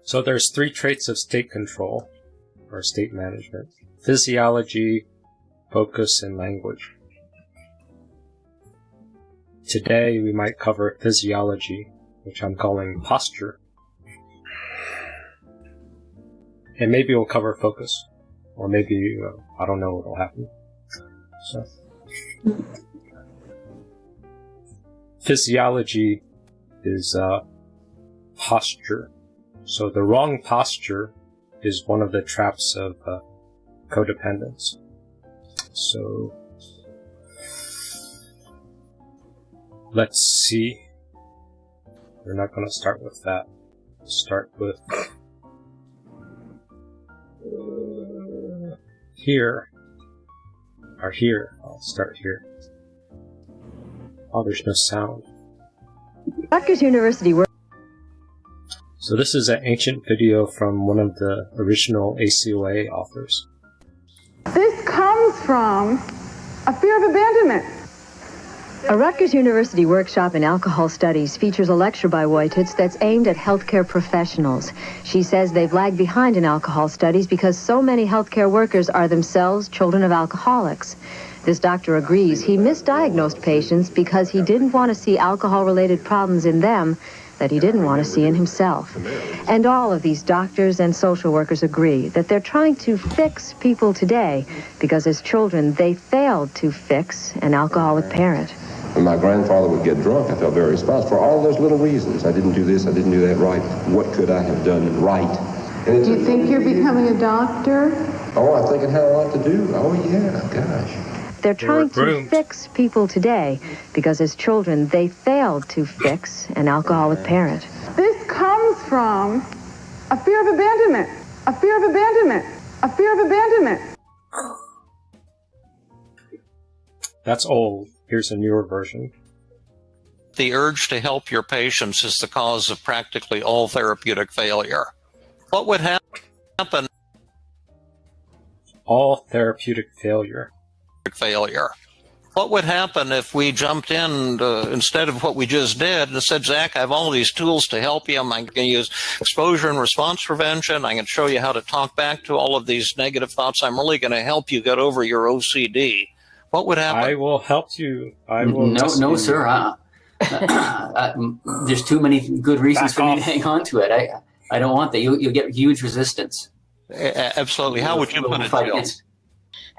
So there's 3 traits of state control, or state management: physiology, focus, and language. Today we might cover physiology, which I'm calling posture. And maybe we'll cover focus. Or maybe, I don't know what will happen. So, physiology is posture. So the wrong posture is one of the traps of codependence. So let's see. We're not going to start with that. Let's start with here. Or here. I'll start here. Oh, there's no sound. Rutgers University. So this is an ancient video from one of the original ACOA authors. This comes from a fear of abandonment. A Rutgers University workshop in alcohol studies features a lecture by Wojtitz that's aimed at healthcare professionals. She says they've lagged behind in alcohol studies because so many healthcare workers are themselves children of alcoholics. This doctor agrees he misdiagnosed patients because he didn't want to see alcohol-related problems in them that he didn't want to see in himself. And all of these doctors and social workers agree that they're trying to fix people today because as children they failed to fix an alcoholic parent. When my grandfather would get drunk, I felt very responsible for all those little reasons. I didn't do this, I didn't do that right. What could I have done right? And Do you think you're becoming a doctor? Oh, I think it had a lot to do. Oh, yeah, gosh. They're trying to fix people today because as children they failed to fix an alcoholic parent. This comes from a fear of abandonment. A fear of abandonment. A fear of abandonment. That's old. Here's a newer version. The urge to help your patients is the cause of practically all therapeutic failure. What would happen? All therapeutic failure. What would happen if we jumped in instead of what we just did and said, Zach, I have all these tools to help you. I'm going to use exposure and response prevention. I can show you how to talk back to all of these negative thoughts. I'm really going to help you get over your OCD. What would happen? I will help you. I will. No, sir. There's too many good reasons for me to hang on to it. I don't want that. You'll get huge resistance. Absolutely. How would you put it, Jill?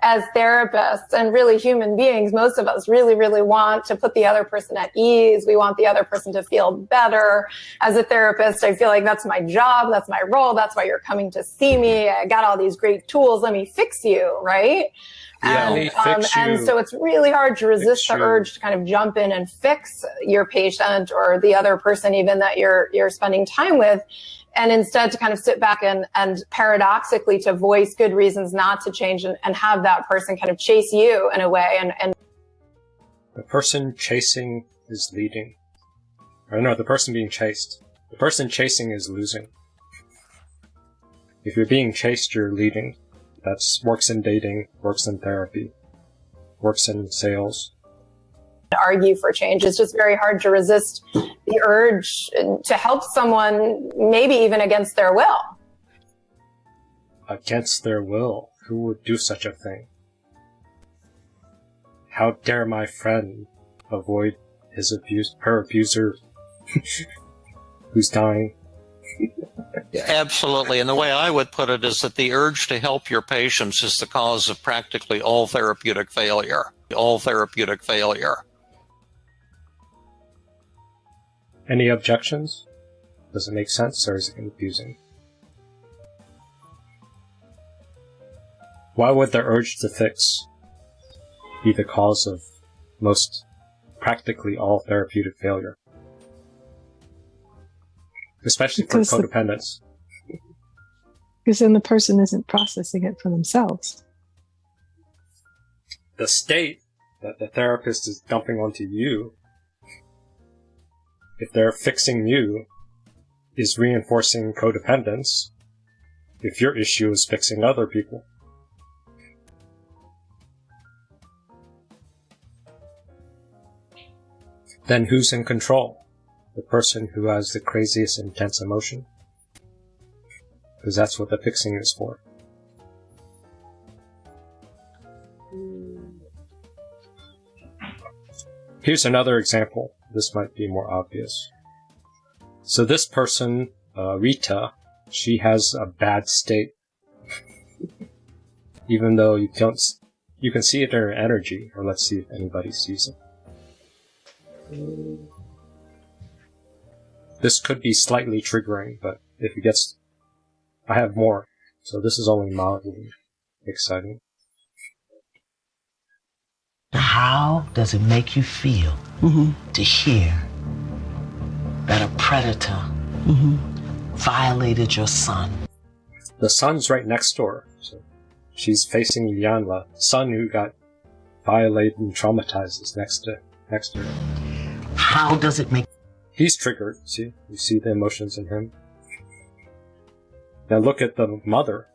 As therapists and really human beings, most of us really, really want to put the other person at ease. We want the other person to feel better. As a therapist, I feel like that's my job. That's my role. That's why you're coming to see me. I got all these great tools. Let me fix you, right? Yeah, and so it's really hard to resist the urge to kind of jump in and fix your patient or the other person even that you're spending time with. And instead to kind of sit back and paradoxically to voice good reasons not to change and have that person kind of chase you in a way. And the person chasing is leading. Or no, the person being chased. The person chasing is losing. If you're being chased, you're leading. That's works in dating, works in therapy, works in sales. Argue for change. It's just very hard to resist the urge to help someone, maybe even against their will. Against their will? Who would do such a thing? How dare my friend avoid her abuser who's dying? Absolutely. And the way I would put it is that the urge to help your patients is the cause of practically all therapeutic failure. All therapeutic failure. Any objections? Does it make sense or is it confusing? Why would the urge to fix be the cause of most, practically all therapeutic failure? Especially for codependents. Because then the person isn't processing it for themselves. The state that the therapist is dumping onto you, if they're fixing you, is reinforcing codependence if your issue is fixing other people. Then who's in control? The person who has the craziest intense emotion? Because that's what the fixing is for. Here's another example. This might be more obvious. So this person, Rita, she has a bad state. Even though you can see it in her energy, or let's see if anybody sees it. This could be slightly triggering, but if it gets... I have more, so this is only mildly exciting. How does it make you feel to hear that a predator violated your son? The son's right next door, so she's facing Yanla, son who got violated and traumatized is next to her. How does it make... He's triggered, see? You see the emotions in him. Now look at the mother.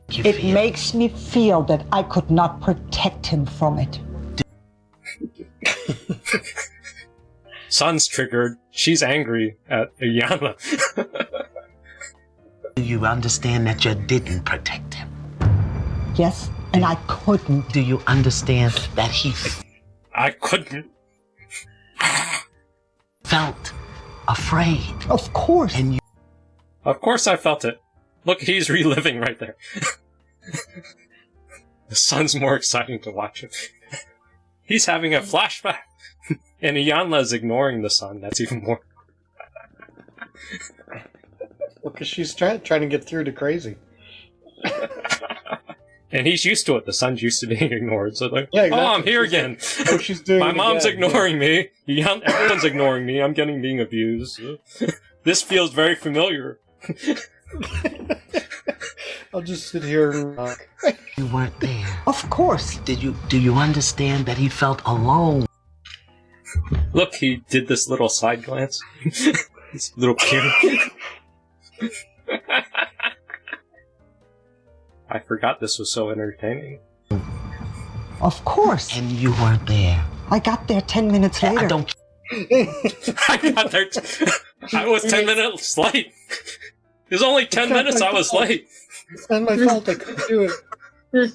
It makes me feel that I could not protect him from it. Son's triggered. She's angry at Yanla. Do you understand that you didn't protect him? Yes, and I couldn't. Do you understand that he I couldn't. felt afraid? Of course. And you... Of course I felt it. Look, he's reliving right there. The son's more exciting to watch it. He's having a flashback. And Yanla's ignoring the son. That's even more. Well, because she's trying to get through to crazy. And he's used to it. The son's used to being ignored. So like, yeah, exactly. Oh, I'm here again. Oh, she's doing My it mom's again. ignoring me. Everyone's ignoring me. I'm being abused. This feels very familiar. I'll just sit here and rock. You weren't there. Of course. Do you understand that he felt alone? Look, he did this little side glance. This little peer. I forgot this was so entertaining. Of course. And you weren't there. I got there 10 minutes later. I don't... I got there. I was 10 minutes late. It was only 10 minutes I was late. It's not my fault. I couldn't do it.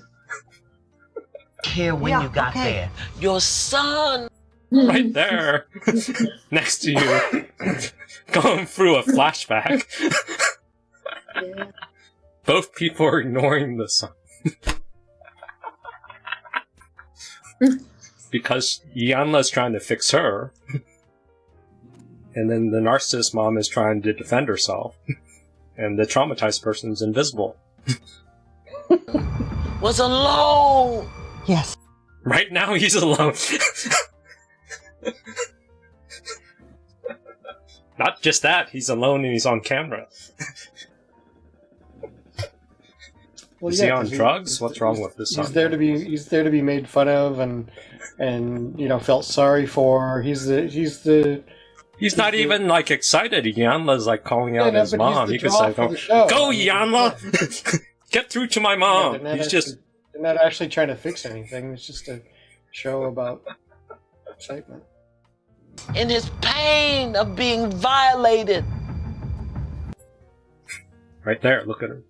Here when you got there. Your son... Right there. Next to you. Going through a flashback. Both people are ignoring the son. Because Yanla's trying to fix her. And then the narcissist mom is trying to defend herself. And the traumatized person's invisible. Was alone. Yes. Right now he's alone. Not just that, he's alone and he's on camera. Well, is he on drugs? What's wrong with this son? He's there to be made fun of and felt sorry for. He's not even like excited. Yanla's like calling out his mom. He could say, "Go, Yanla! Get through to my mom." Yeah, they're not actually trying to fix anything. It's just a show about excitement. In his pain of being violated. Right there, look at him.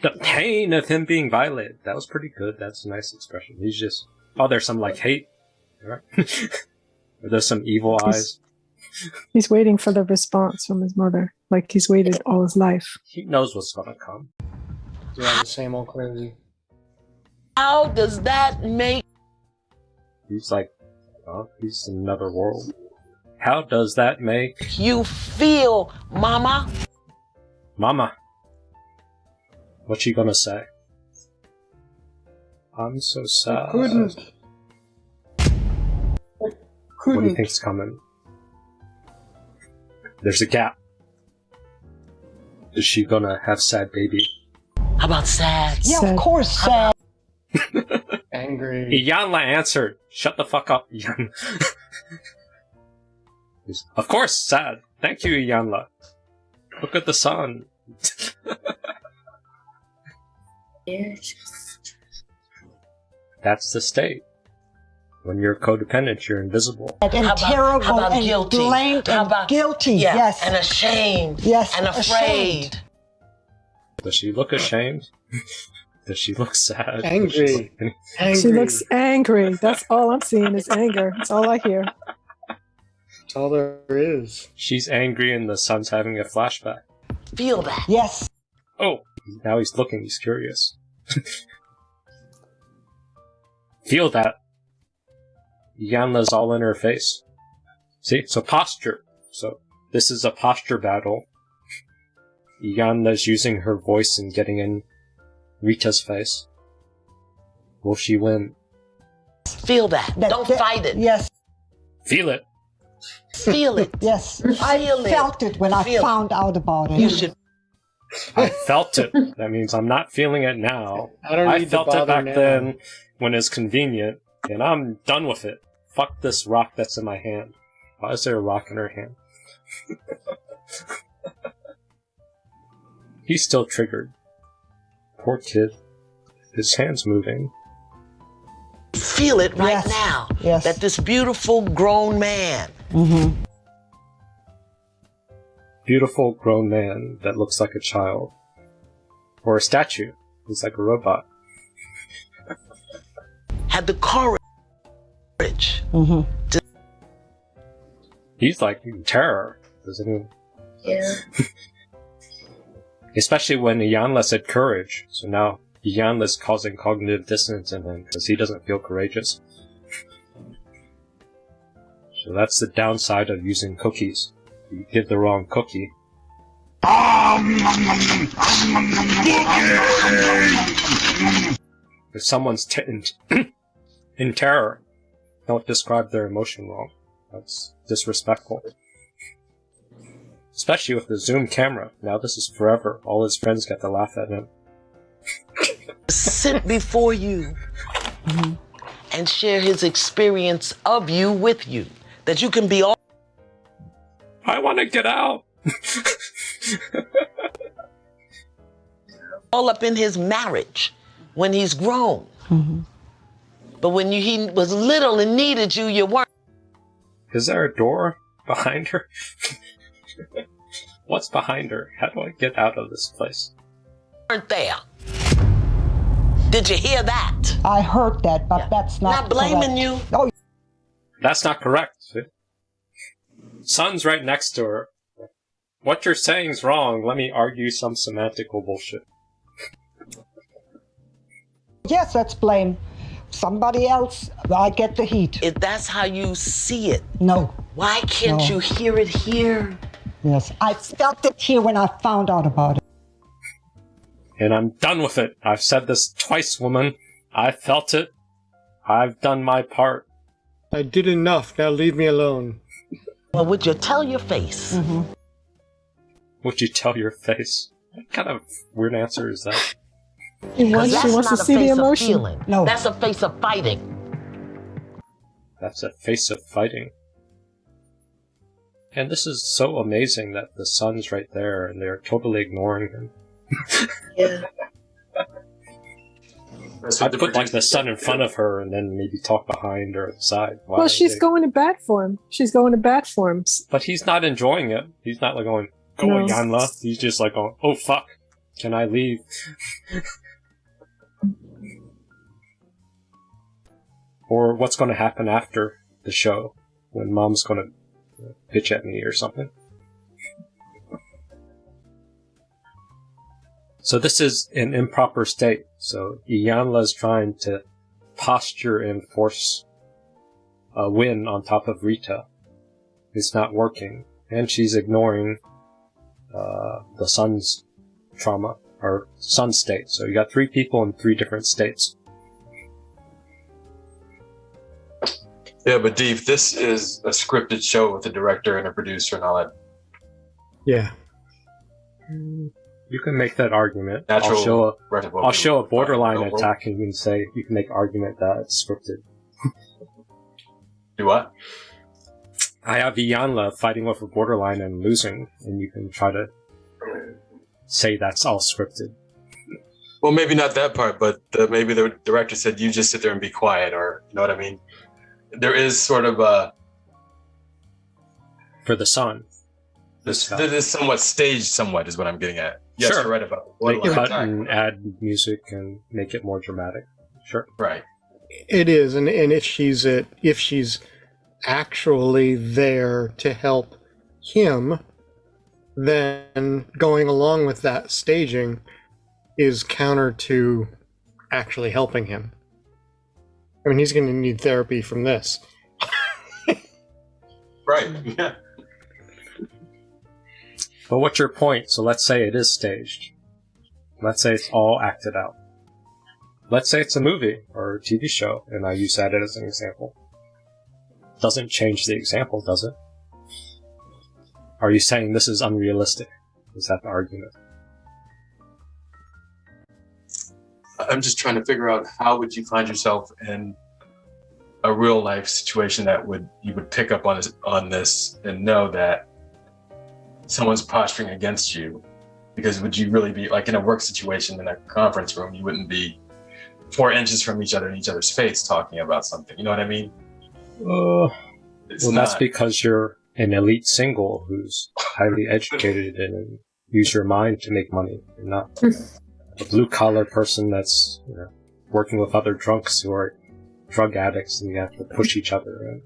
The pain of him being violated. That was pretty good. That's a nice expression. He's just... Oh, there's some, like, hate. Right? Or there's some evil eyes. He's waiting for the response from his mother. Like he's waited all his life. He knows what's gonna come. Yeah, the same old crazy. How does that make... He's like... Oh, he's in another world. How does that make... You feel, Mama? Mama. What's she gonna say? I'm so sad. Couldn't. What do you think's coming? There's a gap. Is she gonna have sad baby? How about sad? Yeah, of course, sad. Angry. Yanla answered. Shut the fuck up, Yan. Of course, sad. Thank you, Yanla. Look at the sun. That's the state. When you're codependent, you're invisible. And terrible how about and guilty? blamed and guilty. Yeah, Yes. and ashamed. Yes. And afraid. Ashamed. Does she look ashamed? Does she look sad? Angry. She looks angry. That's all I'm seeing is anger. That's all I hear. That's all there is. She's angry and the son's having a flashback. Feel that. Yes. Oh, now he's looking, he's curious. Feel that. Yanla's all in her face. See? So posture. So this is a posture battle. Yanla's using her voice and getting in Rita's face. Will she win? Feel that. Don't fight it. Yes. Feel it. Feel it. Yes. Feel I felt it when I found out about it. You should. I felt it. That means I'm not feeling it now. I felt it bother back now. then when it's convenient, and I'm done with it. Fuck this rock that's in my hand. Why is there a rock in her hand? He's still triggered. Poor kid. His hand's moving. Feel it right Yes. now. Yes. That this beautiful grown man. Mm-hmm. Beautiful grown man that looks like a child. Or a statue. He's like a robot. Had the courage. Mm-hmm. He's like in terror. Does anyone? Yeah. Especially when Yanla said courage. So now Yanla's causing cognitive dissonance in him because he doesn't feel courageous. So that's the downside of using cookies. You give the wrong cookie. If someone's in terror, don't describe their emotion wrong. That's disrespectful. Especially with the zoom camera. Now this is forever. All his friends get to laugh at him. Sit before you and share his experience of you with you. That you can be I want to get out! all up in his marriage when he's grown. But when he was little and needed you, you weren't. Is there a door behind her? What's behind her? How do I get out of this place? There. Did you hear that? I heard that, but that's not Not blaming correct. you. Oh, That's not correct. Son's right next to her. What you're saying's wrong. Let me argue some semantical bullshit. yes, that's blame. Somebody else, I get the heat. If that's how you see it, No. why can't No. you hear it here? Yes. I felt it here when I found out about it. And I'm done with it. I've said this twice, woman. I felt it. I've done my part. I did enough. Now leave me alone. Well, would you tell your face? Would you tell your face? What kind of weird answer is that? She wants That's to not see a the face of emotion. feeling. No. That's a face of fighting. That's a face of fighting. And this is so amazing that the son's right there and they're totally ignoring him. Yeah. I'd put like the son in front of her and then maybe talk behind or side. Why Well, are she's they- going to bat for him. She's going to bat for him. But he's not enjoying it. He's not like going, go No. Yanla. He's just like going, oh fuck, can I leave? Or what's going to happen after the show when mom's going to pitch at me or something. So this is an improper state. So Yanla's trying to posture and force a win on top of Rita. It's not working. And she's ignoring the son's trauma, or son state. So you got 3 people in 3 different states. Yeah, but Dave, this is a scripted show with a director and a producer and all that. Yeah. You can make that argument. Natural I'll show a borderline Go- attack and you can say, you can make argument that it's scripted. Do what? I have Yanla fighting with a borderline and losing, and you can try to say that's all scripted. Well, maybe not that part, but maybe the director said, you just sit there and be quiet, or, you know what I mean? There is sort of a... For the son. stuff. That is somewhat staged. Somewhat is what I'm getting at. Yes, Sure. you're right about They borderline cut attack. and add music and make it more dramatic. Sure. Right. It is, and if she's actually there to help him, then going along with that staging is counter to actually helping him. I mean, he's going to need therapy from this. Right. Yeah. But what's your point? So let's say it is staged. Let's say it's all acted out. Let's say it's a movie or a TV show, and I use that as an example. Doesn't change the example, does it? Are you saying this is unrealistic? Is that the argument? I'm just trying to figure out how would you find yourself in a real life situation that you would pick up on this and know that someone's posturing against you, because would you really be like in a work situation in a conference room? You wouldn't be 4 inches from each other in each other's face talking about something. You know what I mean? Well, that's because you're an elite single who's highly educated and use your mind to make money. You're not a blue collar person that's working with other drunks who are drug addicts, and you have to push each other and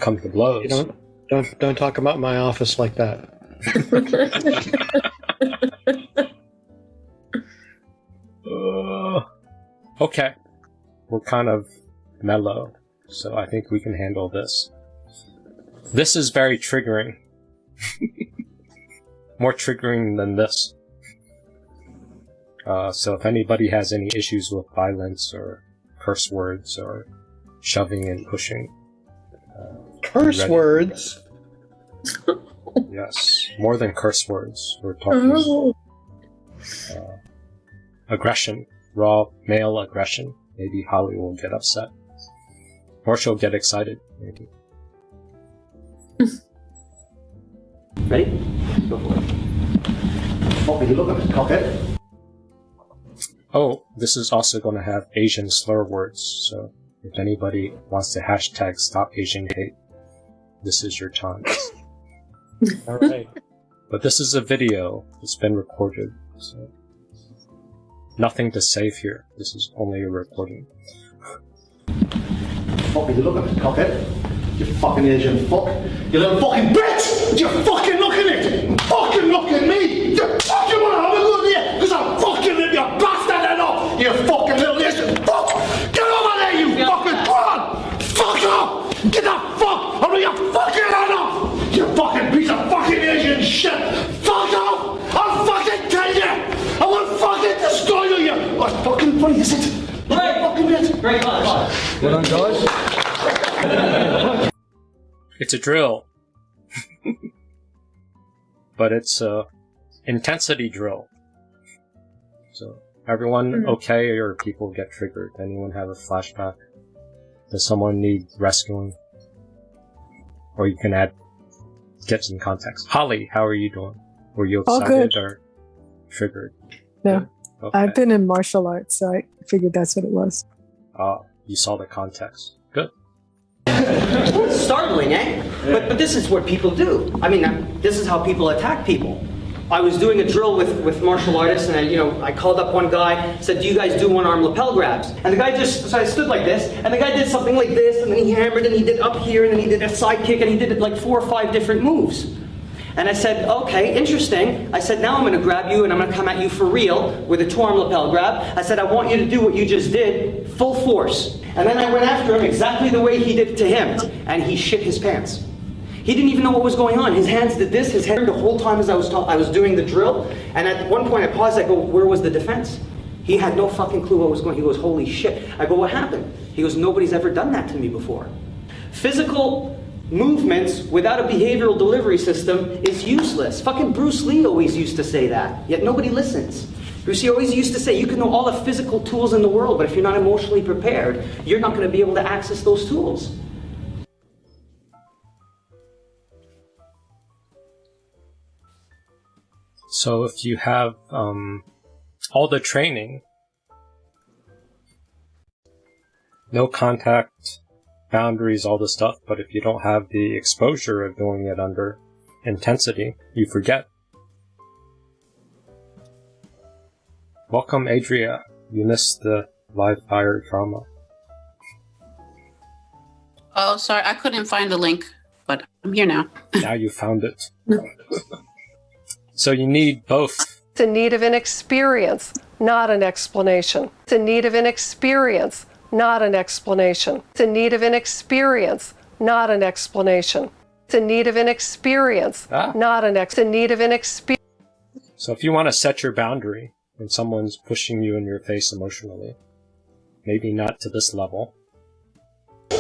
come to blows. Don't talk about my office like that. Okay, we're kind of mellow, so I think we can handle this. This is very triggering. More triggering than this. So if anybody has any issues with violence or curse words or shoving and pushing. Curse words? Yes, more than curse words. We're talking aggression, raw male aggression. Maybe Holly will get upset. Or she'll get excited, maybe. Ready? Go for it. What will you look at, cockhead? Oh, this is also going to have Asian slur words, so if anybody wants to hashtag Stop Asian Hate, this is your chance. Alright. But this is a video. It's been recorded, so nothing to save here. This is only a recording. What will you look at, cockhead? You fucking Asian fuck. You little fucking bitch! You fucking look at it! Fucking look at me! You fucking wanna have a good year! Because I'll fucking rip your bastard head off! You fucking little Asian fuck! Get over there, you fucking cunt! Fuck off! Get the fuck! I'll rip your fucking head off! You fucking piece of fucking Asian shit! Fuck off! I'll fucking kill you! I will fucking destroy you! What fucking funny is it? Great! Fucking bitch! Great class! Well done, guys. It's a drill. But it's a intensity drill. So, everyone okay, or people get triggered? Anyone have a flashback? Does someone need rescuing? Or you can get some context. Holly, how are you doing? Were you All excited good. or triggered? No. Okay. I've been in martial arts, so I figured that's what it was. You saw the context. Good. Startling, eh? But this is what people do. I mean, this is how people attack people. I was doing a drill with martial artists, and I called up one guy, said, "Do you guys do one-arm lapel grabs?" And the guy so I stood like this, and the guy did something like this, and then he hammered, and he did up here, and then he did a side kick, and he did it like 4 or 5 different moves. And I said, okay, interesting. I said, now I'm going to grab you and I'm going to come at you for real with a 2-arm lapel grab. I said, I want you to do what you just did, full force. And then I went after him exactly the way he did it to him. And he shit his pants. He didn't even know what was going on. His hands did this, his head the whole time as I was doing the drill. And at one point I paused, I go, where was the defense? He had no fucking clue what was going on. He goes, holy shit. I go, what happened? He goes, nobody's ever done that to me before. Physical movements without a behavioral delivery system is useless. Fucking Bruce Lee always used to say that, yet nobody listens. Bruce Lee always used to say, you can know all the physical tools in the world, but if you're not emotionally prepared, you're not going to be able to access those tools. So if you have all the training, no contact, boundaries, all this stuff, but if you don't have the exposure of doing it under intensity, you forget. Welcome, Adria. You missed the live fire trauma. Oh, sorry, I couldn't find the link, but I'm here now. Now you found it. So you need both. It's in need of an experience, not an explanation. It's in need of an experience, not an explanation. It's in need of an experience, not an explanation. It's in need of an experience, not an in need of an experience. So if you want to set your boundary and someone's pushing you in your face emotionally, maybe not to this level.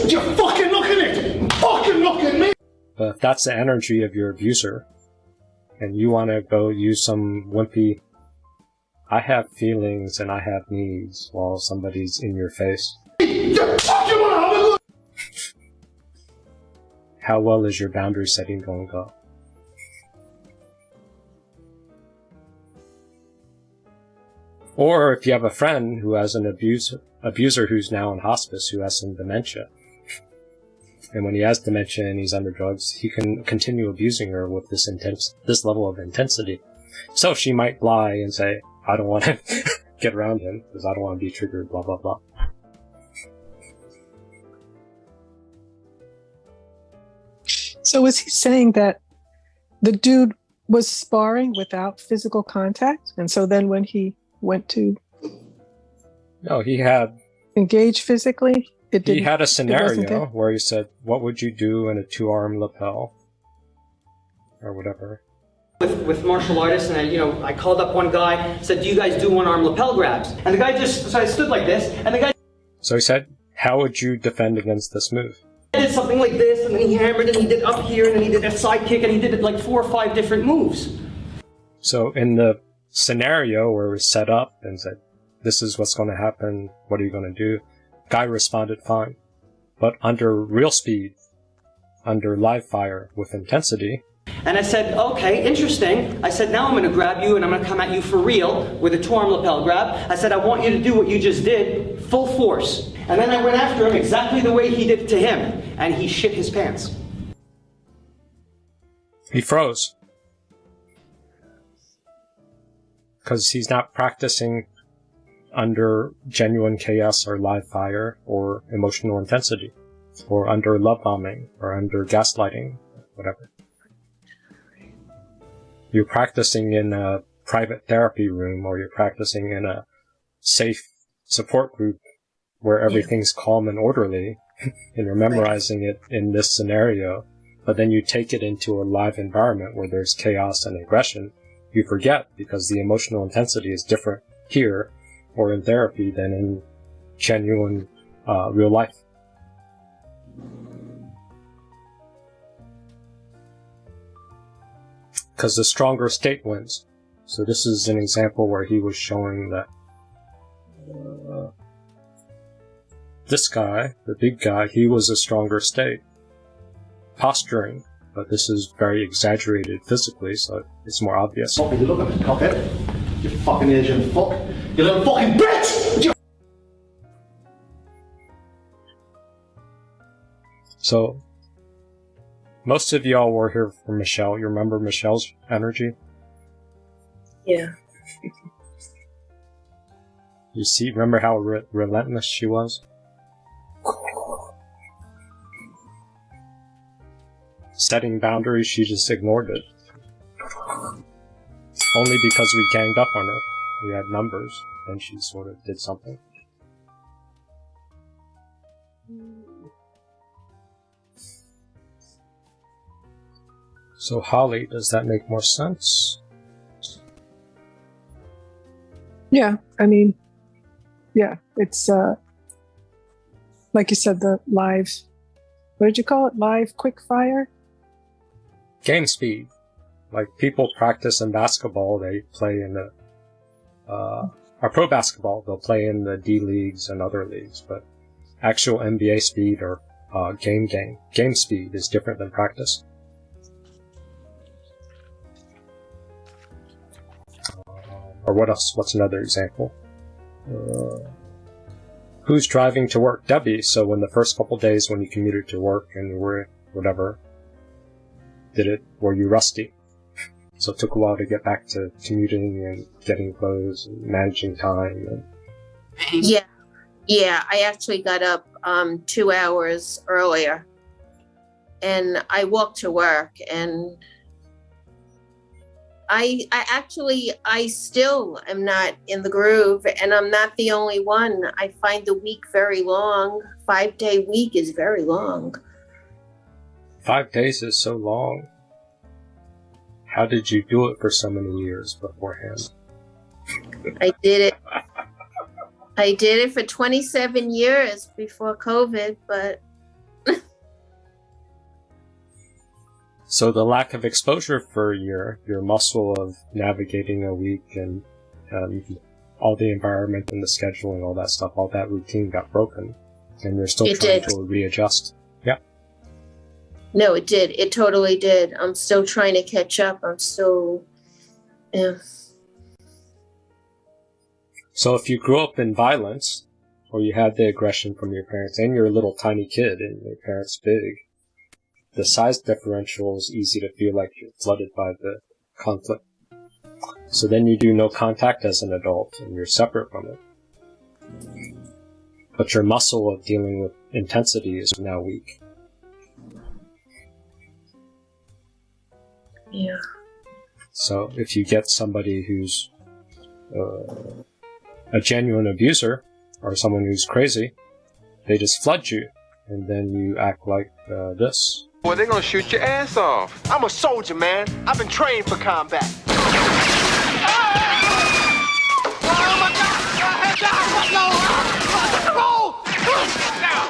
You fucking look at it! Fucking look at me! But if that's the energy of your abuser, and you want to go use some wimpy, I have feelings and I have needs while somebody's in your face. How well is your boundary setting going to go? Or if you have a friend who has an abuser who's now in hospice who has some dementia, and when he has dementia and he's under drugs, he can continue abusing her with this level of intensity. So she might lie and say, I don't want to get around him because I don't want to be triggered, blah, blah, blah. So is he saying that the dude was sparring without physical contact? And so then when he went to he had engage physically, he had a scenario where he said, what would you do in a 2-arm lapel? Or whatever. With martial artists, and I called up one guy, said, do you guys do 1-arm lapel grabs? And the guy so I stood like this, and the guy... So he said, how would you defend against this move? He did something like this, and then he hammered, and he did up here, and then he did a side kick, and he did it like 4 or 5 different moves. So in the scenario where it was set up and said, this is what's going to happen, what are you going to do? Guy responded fine. But under real speed, under live fire with intensity. And I said, okay, interesting. I said, now I'm going to grab you and I'm going to come at you for real with a 2-arm lapel grab. I said, I want you to do what you just did, full force. And then I went after him exactly the way he did it to him. And he shit his pants. He froze. Because he's not practicing under genuine chaos or live fire or emotional intensity, or under love bombing or under gaslighting, whatever. You're practicing in a private therapy room, or you're practicing in a safe support group where everything's calm and orderly, and you're memorizing it in this scenario, but then you take it into a live environment where there's chaos and aggression. You forget because the emotional intensity is different here or in therapy than in genuine real life. Because the stronger state wins. So this is an example where he was showing that this guy, the big guy, he was a stronger state. Posturing, but this is very exaggerated physically, so it's more obvious. You look at me, cockhead. You fucking Asian fuck. You little fucking bitch! So, most of y'all were here for Michelle. You remember Michelle's energy? Yeah. You see, remember how relentless she was? Setting boundaries, she just ignored it. Only because we ganged up on her. We had numbers, and she sort of did something. So Holly, does that make more sense? Yeah, I mean, yeah, it's like you said, the live, what did you call it? Live quick fire? Game speed. Like people practice in basketball, they play in the, or pro basketball, they'll play in the D leagues and other leagues, but actual NBA speed or game speed is different than practice. Or what else? What's another example? Who's driving to work? Debbie. So when the first couple days when you commuted to work and you were whatever, were you rusty? So it took a while to get back to commuting and getting clothes and managing time. Yeah, I actually got up 2 hours earlier, and I walked to work, and I still am not in the groove, and I'm not the only one. I find the week very long. 5-day week is very long. 5 days is so long. How did you do it for so many years beforehand? I did it for 27 years before COVID, but So the lack of exposure for a year, your muscle of navigating a week and all the environment and the schedule and all that stuff, all that routine got broken, and you're still trying to readjust. Yeah. No, it did. It totally did. I'm still trying to catch up. Yeah. So if you grew up in violence, or you had the aggression from your parents, and you're a little tiny kid and your parents big, the size differential is easy to feel like you're flooded by the conflict. So then you do no contact as an adult, and you're separate from it. But your muscle of dealing with intensity is now weak. Yeah. So if you get somebody who's a genuine abuser, or someone who's crazy, they just flood you, and then you act like this. Well, they're gonna shoot your ass off. I'm a soldier, man. I've been trained for combat. Oh my God!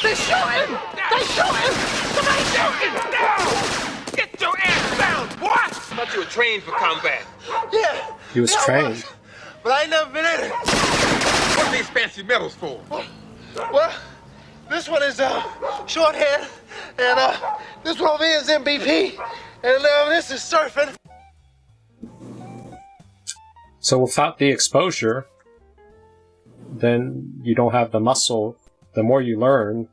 They're shooting! They're shooting! Somebody's shooting! Down! Get your ass down, boy! I thought you were trained for combat. Yeah. He was trained. But I ain't never been in it. What are these fancy medals for? Well, this one is short hair, and this one over here is MVP, and this is surfing. So without the exposure, then you don't have the muscle. The more you learn,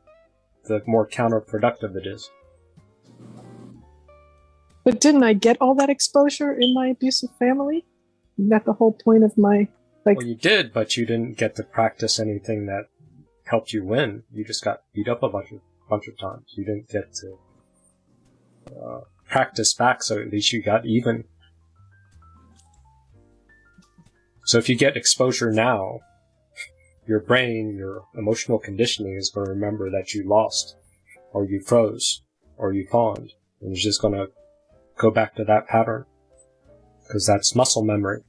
the more counterproductive it is. But didn't I get all that exposure in my abusive family? Isn't that the whole point of my, Well, you did, but you didn't get to practice anything that helped you win. You just got beat up a bunch of times. You didn't get to practice back, so at least you got even. So if you get exposure now, your brain, your emotional conditioning is going to remember that you lost, or you froze, or you fawned, and it's just going to go back to that pattern, because that's muscle memory.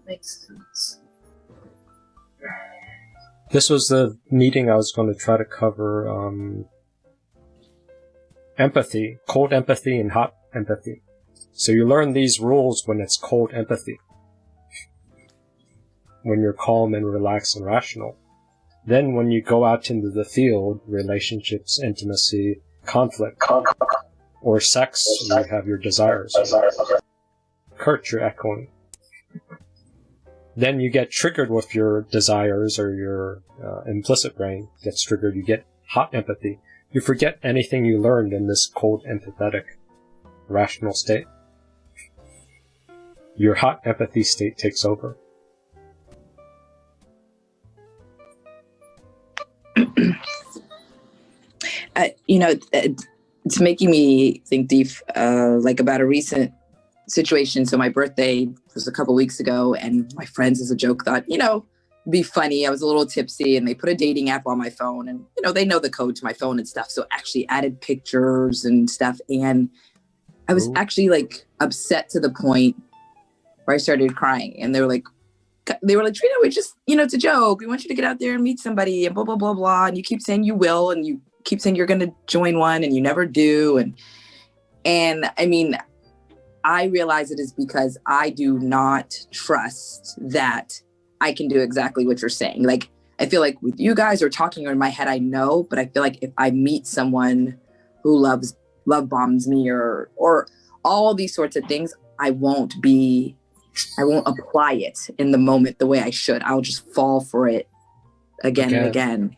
Makes sense. This was the meeting I was going to try to cover empathy, cold empathy and hot empathy. So you learn these rules when it's cold empathy, when you're calm and relaxed and rational. Then when you go out into the field, relationships, intimacy, conflict, or sex, you have your desires. Kurt, you're echoing. Then you get triggered with your desires, or your implicit brain gets triggered. You get hot empathy. You forget anything you learned in this cold, empathetic, rational state. Your hot empathy state takes over. It's making me think deep, like about a recent situation. So my birthday was a couple weeks ago, and my friends, as a joke, thought, it'd be funny. I was a little tipsy, and they put a dating app on my phone, and they know the code to my phone and stuff. So actually added pictures and stuff, and I was actually like upset to the point where I started crying. And they were like, Trina, we just, it's a joke. We want you to get out there and meet somebody, and blah blah blah blah. And you keep saying you will, and you keep saying you're going to join one, and you never do. And I mean, I realize it is because I do not trust that I can do exactly what you're saying. Like, I feel like with you guys or talking, or in my head, I know, but I feel like if I meet someone who love bombs me or all these sorts of things, I won't apply it in the moment the way I should. I'll just fall for it again and again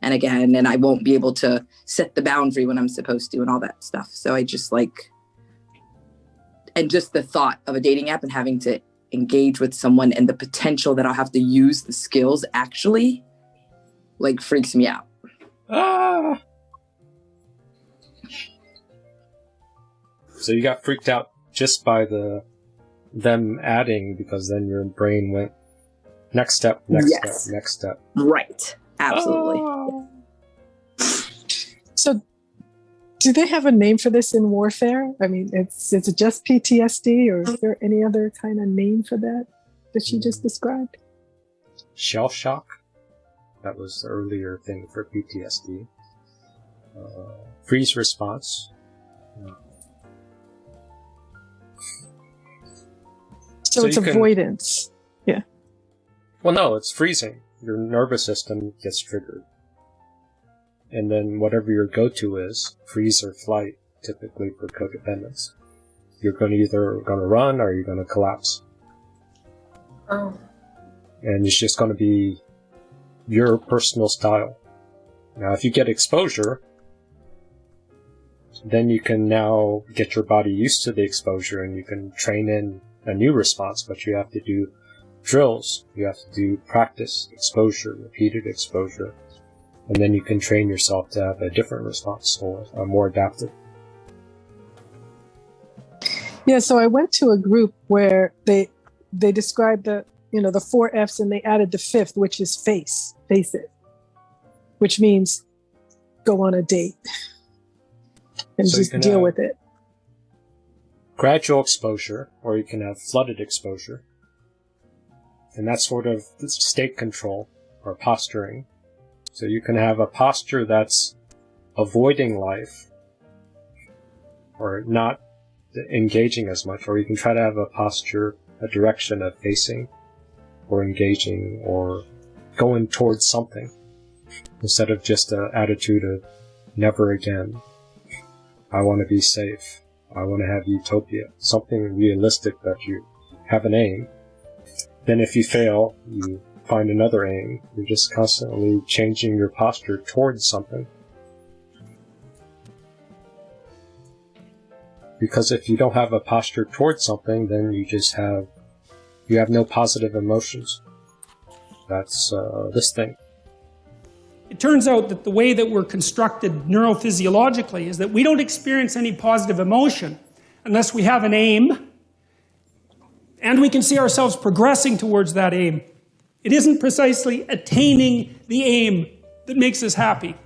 and again, and I won't be able to set the boundary when I'm supposed to and all that stuff. So I just and just the thought of a dating app and having to engage with someone and the potential that I'll have to use the skills actually freaks me out. So you got freaked out just by them adding, because then your brain went next step, next step. Right. Absolutely. So do they have a name for this in warfare? I mean, is it just PTSD, or is there any other kind of name for that she just described? Shell shock. That was the earlier thing for PTSD. Freeze response. So it's avoidance. Yeah. Well, no, it's freezing. Your nervous system gets triggered. And then whatever your go-to is, freeze or flight, typically for codependents. You're either going to run or you're going to collapse. Oh. And it's just going to be your personal style. Now, if you get exposure, then you can now get your body used to the exposure and you can train in a new response, but you have to do drills, you have to do practice, exposure, repeated exposure, and then you can train yourself to have a different response or a more adaptive. Yeah, so I went to a group where they described the 4 F's and they added the 5th, which is face it, which means go on a date and so just deal with it. Gradual exposure, or you can have flooded exposure. And that's sort of state control or posturing. So you can have a posture that's avoiding life or not engaging as much, or you can try to have a posture, a direction of facing or engaging or going towards something instead of just an attitude of never again. I want to be safe. I want to have utopia, something realistic that you have an aim. Then if you fail, you find another aim. You're just constantly changing your posture towards something. Because if you don't have a posture towards something, then you have no positive emotions. That's this thing. It turns out that the way that we're constructed neurophysiologically is that we don't experience any positive emotion unless we have an aim and we can see ourselves progressing towards that aim. It isn't precisely attaining the aim that makes us happy.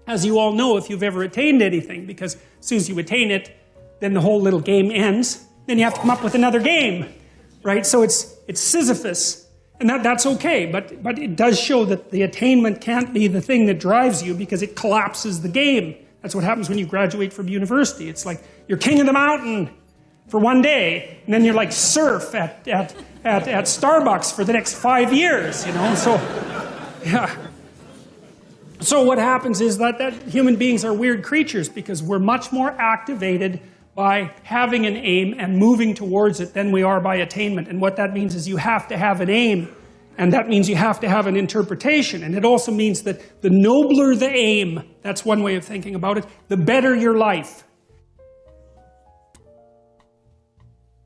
As you all know, if you've ever attained anything, because as soon as you attain it, then the whole little game ends. Then you have to come up with another game, right? So it's Sisyphus. And that's okay, but it does show that the attainment can't be the thing that drives you because it collapses the game. That's what happens when you graduate from university. It's like you're king of the mountain for one day, and then you're like surf at Starbucks for the next 5 years, you know? So, yeah. So what happens is that human beings are weird creatures because we're much more activated by having an aim and moving towards it than we are by attainment. And what that means is you have to have an aim, and that means you have to have an interpretation. And it also means that the nobler the aim, that's one way of thinking about it, the better your life.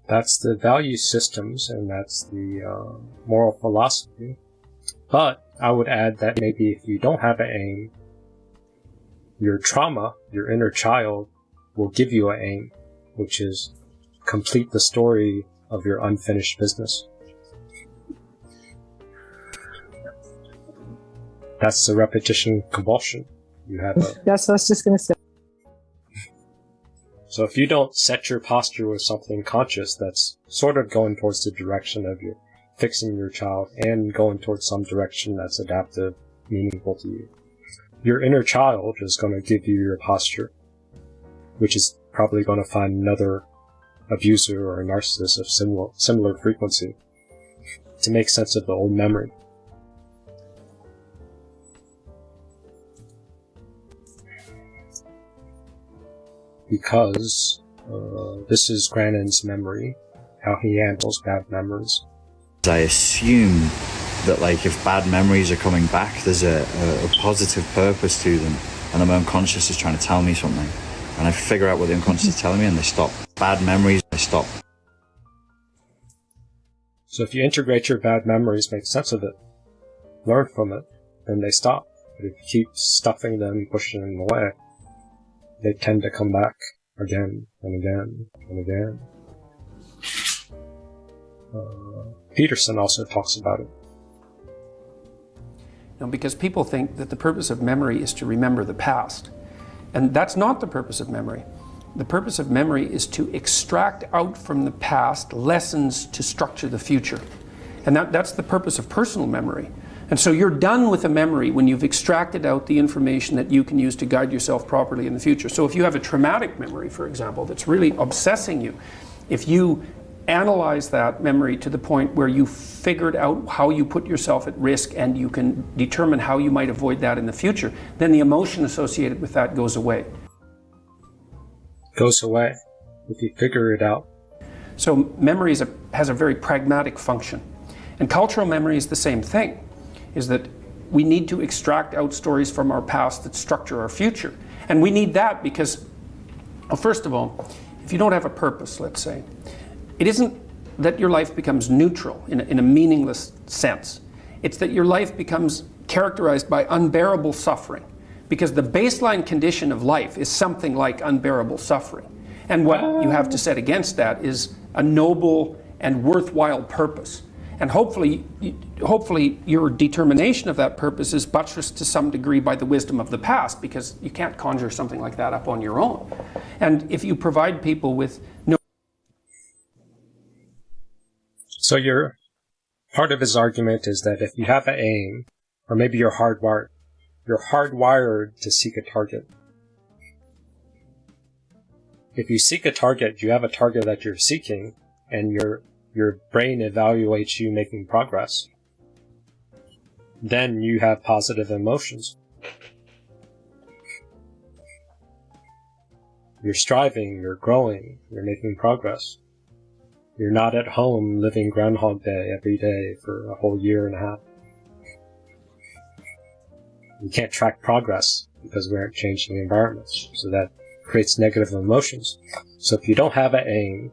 That's the value systems, and that's the moral philosophy. But I would add that maybe if you don't have an aim, your trauma, your inner child, will give you an aim, which is complete the story of your unfinished business. That's the repetition compulsion. You have That's what I was just going to say. So if you don't set your posture with something conscious that's sort of going towards the direction of your fixing your child and going towards some direction that's adaptive, meaningful to you, your inner child is going to give you your posture, which is probably going to find another abuser or a narcissist of similar frequency to make sense of the old memory. Because this is Grannon's memory, how he handles bad memories. I assume that like if bad memories are coming back, there's a positive purpose to them, and then my unconscious is trying to tell me something, and I figure out what the unconscious is telling me, and they stop. Bad memories, they stop. So if you integrate your bad memories, make sense of it, learn from it, then they stop. But if you keep stuffing them, pushing them away, they tend to come back again and again and again. Peterson also talks about it. No, because people think that the purpose of memory is to remember the past. And that's not the purpose of memory. The purpose of memory is to extract out from the past lessons to structure the future. And that's the purpose of personal memory. And so you're done with a memory when you've extracted out the information that you can use to guide yourself properly in the future. So if you have a traumatic memory, for example, that's really obsessing you, if you analyze that memory to the point where you figured out how you put yourself at risk and you can determine how you might avoid that in the future, then the emotion associated with that goes away. Goes away if you figure it out. So memory has a very pragmatic function. And cultural memory is the same thing, is that we need to extract out stories from our past that structure our future. And we need that because, well, first of all, if you don't have a purpose, let's say, it isn't that your life becomes neutral in a meaningless sense. It's that your life becomes characterized by unbearable suffering, because the baseline condition of life is something like unbearable suffering. And what you have to set against that is a noble and worthwhile purpose. And hopefully your determination of that purpose is buttressed to some degree by the wisdom of the past, because you can't conjure something like that up on your own. And if you provide people with no... So part of his argument is that if you have an aim, or maybe you're hardwired to seek a target. If you seek a target, you have a target that you're seeking, and your brain evaluates you making progress. Then you have positive emotions. You're striving, you're growing, you're making progress. You're not at home living Groundhog Day every day for a whole year and a half. You can't track progress because we aren't changing the environments. So that creates negative emotions. So if you don't have an aim,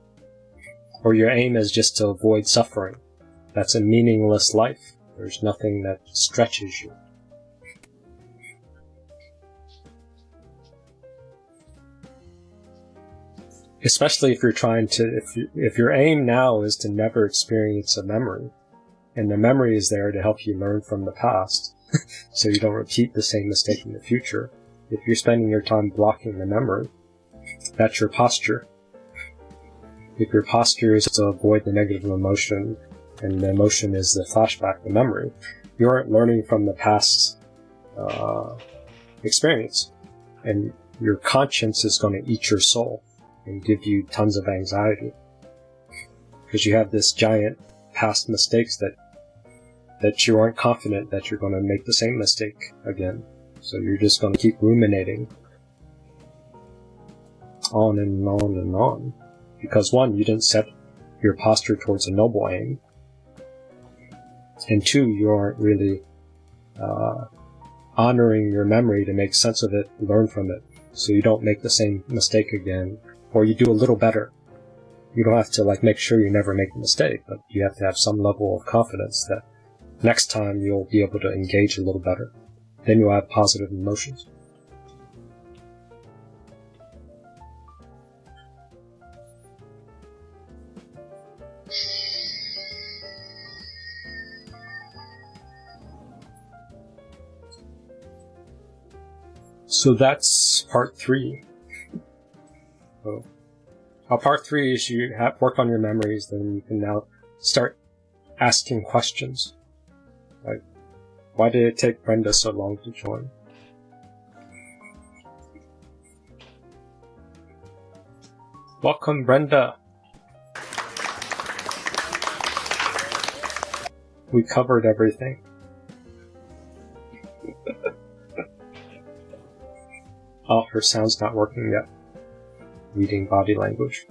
or your aim is just to avoid suffering, that's a meaningless life. There's nothing that stretches you. Especially if you're trying to, if your aim now is to never experience a memory, and the memory is there to help you learn from the past, so you don't repeat the same mistake in the future. If you're spending your time blocking the memory, that's your posture. If your posture is to avoid the negative emotion, and the emotion is the flashback, the memory, you aren't learning from the past experience. And your conscience is going to eat your soul and give you tons of anxiety. Because you have this giant past mistakes that you aren't confident that you're going to make the same mistake again. So you're just going to keep ruminating on and on and on. Because one, you didn't set your posture towards a noble aim. And two, you aren't really honoring your memory to make sense of it, learn from it, so you don't make the same mistake again, or you do a little better. You don't have to make sure you never make a mistake, but you have to have some level of confidence that next time you'll be able to engage a little better. Then you'll have positive emotions. So that's part 3. So, part 3 is you work on your memories, then you can now start asking questions. Like, why did it take Brenda so long to join? Welcome, Brenda. We covered everything. Oh, her sound's not working yet. Reading body language.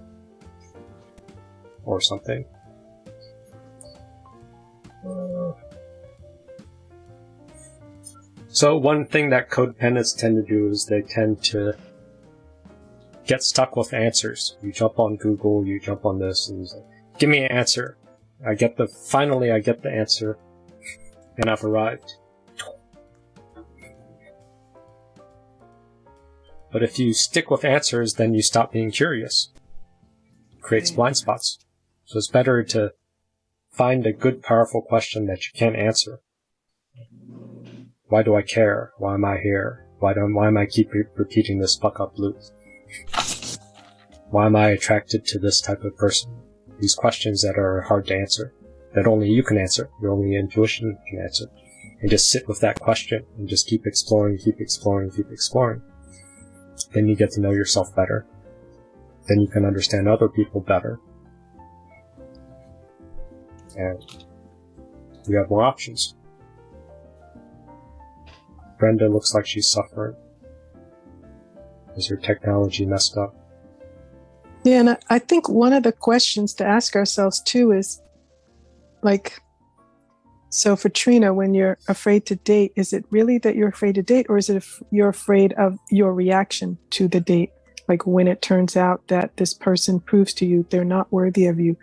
Or something. So one thing that codependents tend to do is they tend to get stuck with answers. You jump on Google, you jump on this, and you say, give me an answer. Finally I get the answer, and I've arrived. But if you stick with answers, then you stop being curious. It creates blind spots. So it's better to find a good, powerful question that you can't answer. Why do I care? Why am I here? Why am I keep repeating this fuck-up loop? Why am I attracted to this type of person? These questions that are hard to answer, that only you can answer, your only intuition can answer. And just sit with that question and just keep exploring, keep exploring, keep exploring. Then you get to know yourself better. Then you can understand other people better. And you have more options. Brenda looks like she's suffering. Is her technology messed up? Yeah, and I think one of the questions to ask ourselves too is, like, so for Trina, when you're afraid to date, is it really that you're afraid to date, or is it you're afraid of your reaction to the date? Like when it turns out that this person proves to you they're not worthy of you,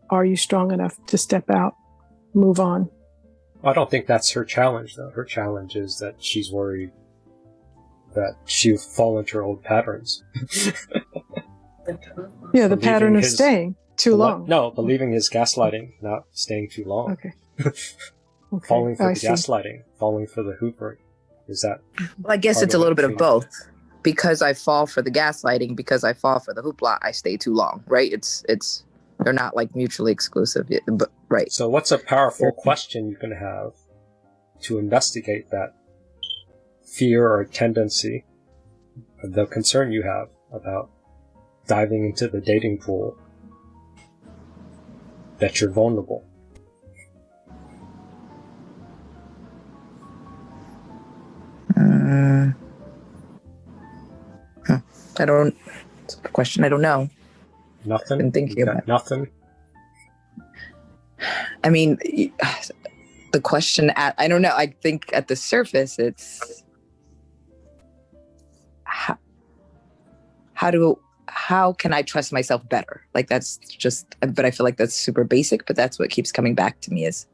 are you strong enough to step out, move on? I don't think that's her challenge, though. Her challenge is that she's worried that she'll fall into her old patterns. Yeah, the pattern of staying too long. No, believing his gaslighting, not staying too long. Okay. Falling for I the see. gaslighting, falling for the hoopering. Is that? Well, I guess part it's a of little what bit of Trina- both. Because I fall for the gaslighting, because I fall for the hoopla, I stay too long, right? It's they're not like mutually exclusive, but right. So what's a powerful question you can have to investigate that fear or tendency, the concern you have about diving into the dating pool, that you're vulnerable? I don't. It's a question I don't know. Nothing. Been thinking You got about nothing. I mean, the question I don't know. I think at the surface, it's how can I trust myself better? Like that's just, but I feel like that's super basic. But that's what keeps coming back to me is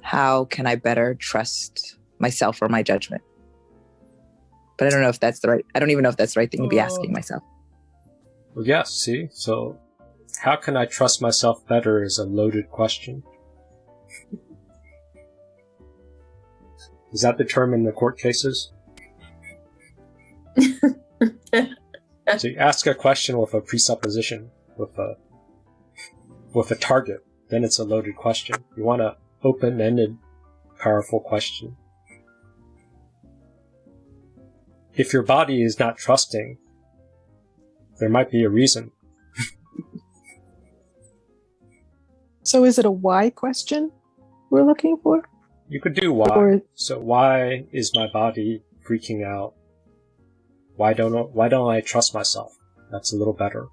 how can I better trust myself or my judgment? But I don't know if that's the right. I don't even know if that's the right thing to be asking myself. Well, yes, see? So, how can I trust myself better is a loaded question. Is that the term in the court cases? So you ask a question with a presupposition, with a target, then it's a loaded question. You want an open-ended, powerful question. If your body is not trusting, there might be a reason. So is it a why question we're looking for? You could do why. So why is my body freaking out? Why don't I trust myself? That's a little better.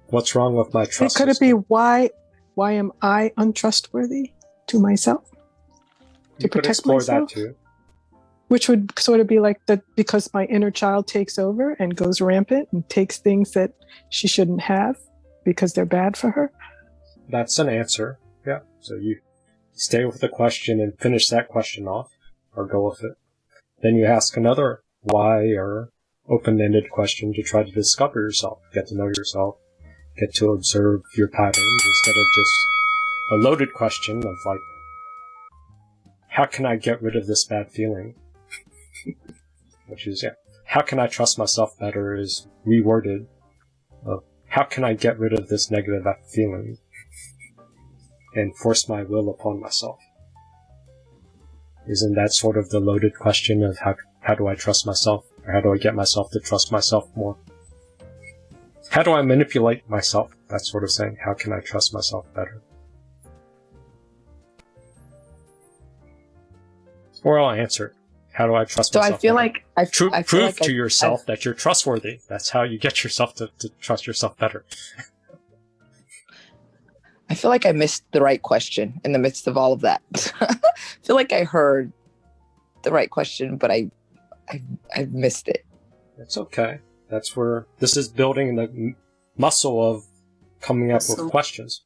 What's wrong with my trust? Could it be why am I untrustworthy to myself? You could explore that too. Which would sort of be like that, because my inner child takes over and goes rampant and takes things that she shouldn't have because they're bad for her. That's an answer. Yeah. So you stay with the question and finish that question off, or go with it. Then you ask another why or open-ended question to try to discover yourself, get to know yourself, get to observe your patterns instead of just a loaded question of like, how can I get rid of this bad feeling? Which is, how can I trust myself better is reworded of, how can I get rid of this negative feeling and force my will upon myself? Isn't that sort of the loaded question of how do I trust myself? Or how do I get myself to trust myself more? How do I manipulate myself? That's sort of saying, how can I trust myself better? Or I'll answer, how do I trust myself? So I feel better? like Prove to yourself that you're trustworthy. That's how you get yourself to trust yourself better. I feel like I missed the right question in the midst of all of that. I feel like I heard the right question, but I missed it. It's okay. That's where this is building the muscle of coming up with questions.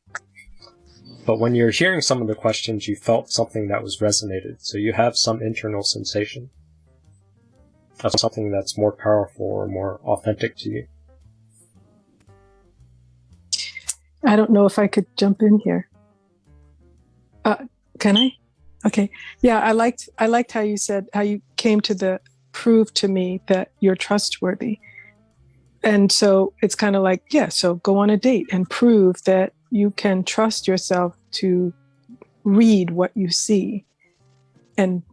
But when you're hearing some of the questions, you felt something that was resonated. So you have some internal sensation of something that's more powerful or more authentic to you. I don't know if I could jump in here. Can I? Okay. Yeah, I liked how you said, how you came to the prove to me that you're trustworthy. And so it's kind of like, yeah, so go on a date and prove that you can trust yourself to read what you see and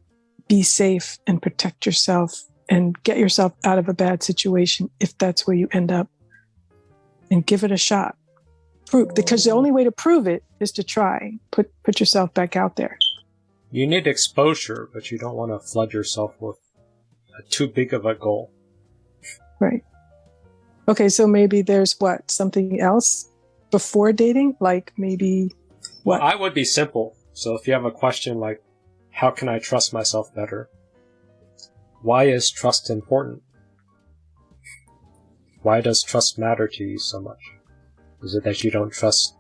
be safe and protect yourself and get yourself out of a bad situation if that's where you end up, and give it a shot. Prove, because the only way to prove it is to try. Put yourself back out there. You need exposure, but you don't want to flood yourself with too big of a goal. Right. Okay, so maybe there's something else before dating? Like maybe what? Well, I would be simple. So if you have a question like, how can I trust myself better? Why is trust important? Why does trust matter to you so much? Is it that you don't trust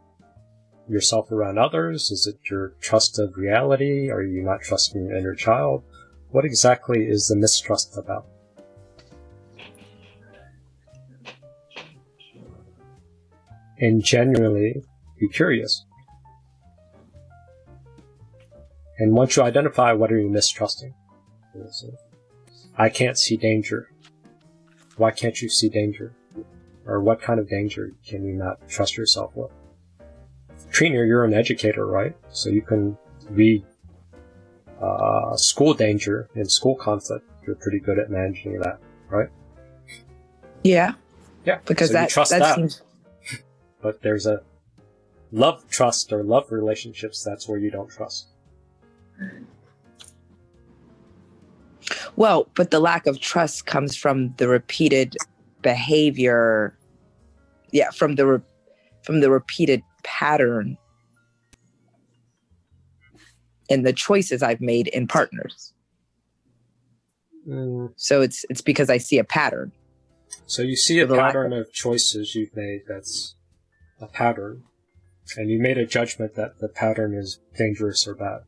yourself around others? Is it your trust of reality? Are you not trusting your inner child? What exactly is the mistrust about? And genuinely be curious. And once you identify what are you mistrusting, I can't see danger. Why can't you see danger? Or what kind of danger can you not trust yourself with? Trina, you're an educator, right? So you can read school danger and school conflict. You're pretty good at managing that, right? Yeah. Yeah. Because so you trust that that. seems... But there's a love trust or love relationships, that's where you don't trust. Well, but the lack of trust comes from the repeated behavior. Yeah, from the repeated pattern in the choices I've made in partners. So it's because I see a pattern. So you see a pattern of choices you've made that's a pattern, and you made a judgment that the pattern is dangerous or bad.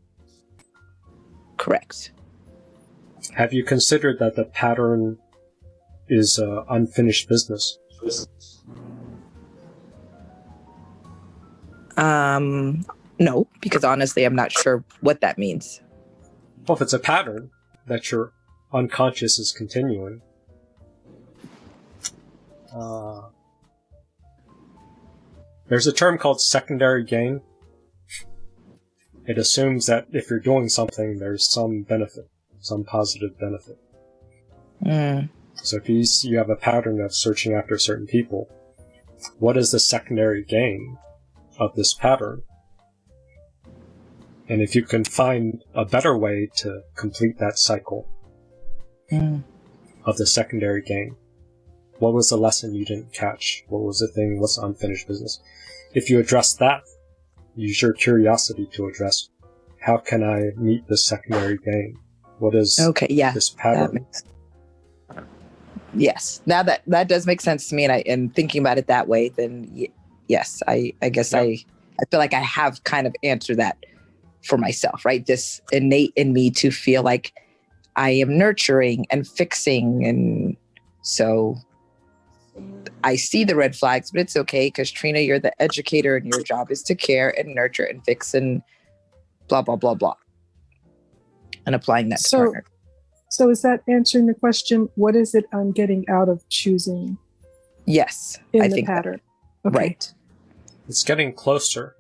Correct. Have you considered that the pattern is unfinished business? No, because honestly, I'm not sure what that means. Well, if it's a pattern that your unconscious is continuing, there's a term called secondary gain. It assumes that if you're doing something, there's some benefit, some positive benefit. So if you have a pattern of searching after certain people, what is the secondary gain of this pattern? And if you can find a better way to complete that cycle of the secondary gain, what was the lesson you didn't catch? What was the thing? What's the unfinished business? If you address that, use your curiosity to address, how can I meet this secondary gain? What is this pattern? Yes, now that does make sense to me, and thinking about it that way, then yes, I guess I feel like I have kind of answered that for myself, right? This innate in me to feel like I am nurturing and fixing, and so I see the red flags, but it's okay because Trina, you're the educator and your job is to care and nurture and fix and blah, blah, blah, blah. And applying that to partner. So is that answering the question, what is it I'm getting out of choosing? Yes, in I the think pattern. Okay. Right. It's getting closer.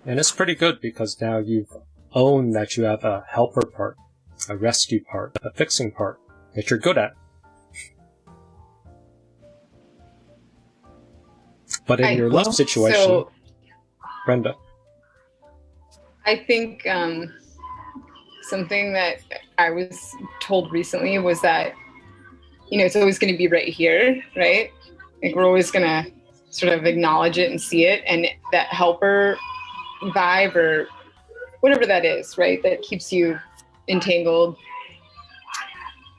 And it's pretty good because now you've owned that you have a helper part, a rescue part, a fixing part that you're good at. But in your love situation, Brenda. I think something that I was told recently was that, it's always going to be right here, right? Like we're always going to sort of acknowledge it and see it, and that helper vibe or whatever that is, right, that keeps you entangled,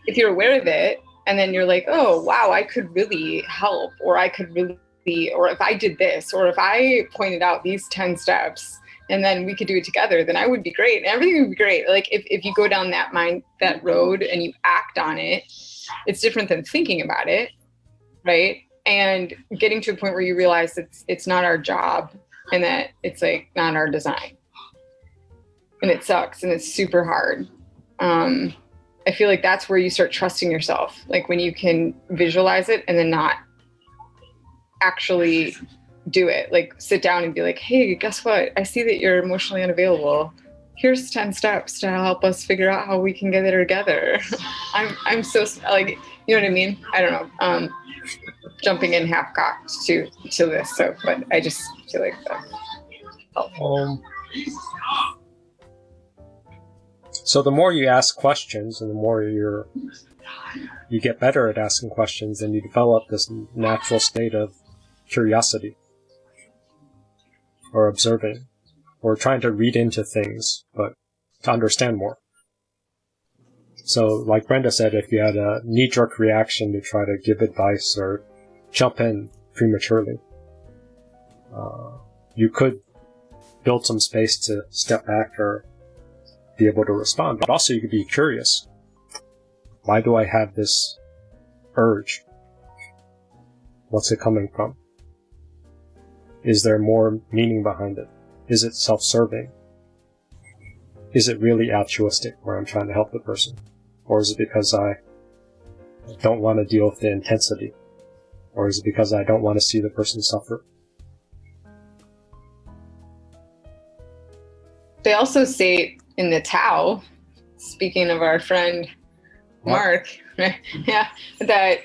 if you're aware of it and then you're like, oh wow, I could really help, or I could really, or if I did this, or if I pointed out these 10 steps and then we could do it together, then I would be great and everything would be great. Like if you go down that road and you act on it, it's different than thinking about it, right? And getting to a point where you realize it's not our job and that it's like not our design. And it sucks and it's super hard. I feel like that's where you start trusting yourself. Like when you can visualize it and then not actually do it. Like sit down and be like, hey, guess what? I see that you're emotionally unavailable. Here's 10 steps to help us figure out how we can get there together. I'm so like, you know what I mean? I don't know. Jumping in half cocked to this. So, but I just feel like that's helpful. So the more you ask questions and the more you get better at asking questions, and you develop this natural state of curiosity or observing or trying to read into things, but to understand more. So like Brenda said, if you had a knee-jerk reaction to try to give advice or jump in prematurely, you could build some space to step back or be able to respond. But also you could be curious. Why do I have this urge? What's it coming from? Is there more meaning behind it? Is it self-serving? Is it really altruistic where I'm trying to help the person? Or is it because I don't want to deal with the intensity? Or is it because I don't want to see the person suffer? They also say in the Tao, speaking of our friend Mark, yeah, that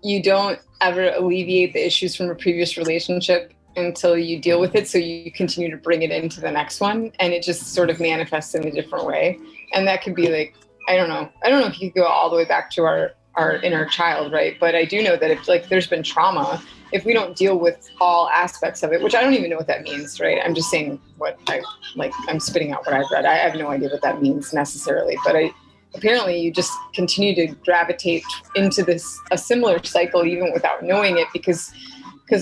you don't ever alleviate the issues from a previous relationship until you deal with it, so you continue to bring it into the next one, and it just sort of manifests in a different way. And that could be like, I don't know if you could go all the way back to our inner child, right? But I do know that if like there's been trauma, if we don't deal with all aspects of it, which I don't even know what that means, right? I'm just saying I'm spitting out what I've read. I have no idea what that means necessarily, but apparently you just continue to gravitate into a similar cycle even without knowing it because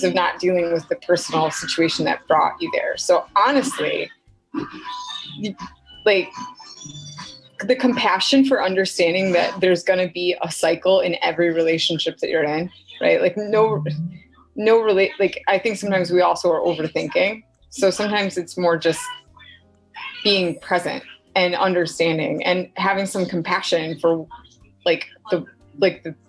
of not dealing with the personal situation that brought you there. So honestly, like the compassion for understanding that there's going to be a cycle in every relationship that you're in, right? Like like I think sometimes we also are overthinking. So sometimes it's more just being present and understanding and having some compassion for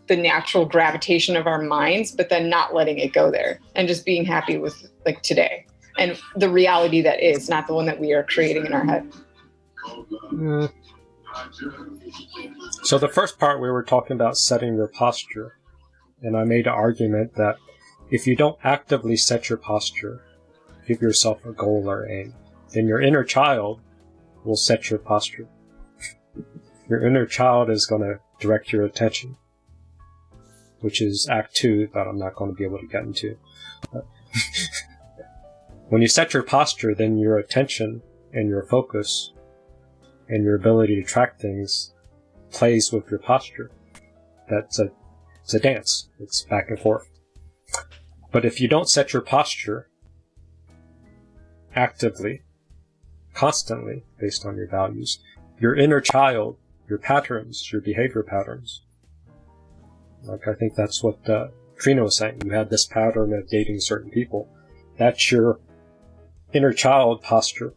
the natural gravitation of our minds, but then not letting it go there and just being happy with like today and the reality that is, not the one that we are creating in our head. So the first part we were talking about setting your posture, and I made an argument that if you don't actively set your posture, give yourself a goal or aim, then your inner child will set your posture. Your inner child is going to direct your attention, which is Act 2 that I'm not going to be able to get into. When you set your posture, then your attention and your focus and your ability to track things plays with your posture. It's a dance. It's back and forth. But if you don't set your posture actively, constantly, based on your values, your inner child, your patterns, your behavior patterns, like I think that's what Trina was saying, you had this pattern of dating certain people. That's your inner child posture,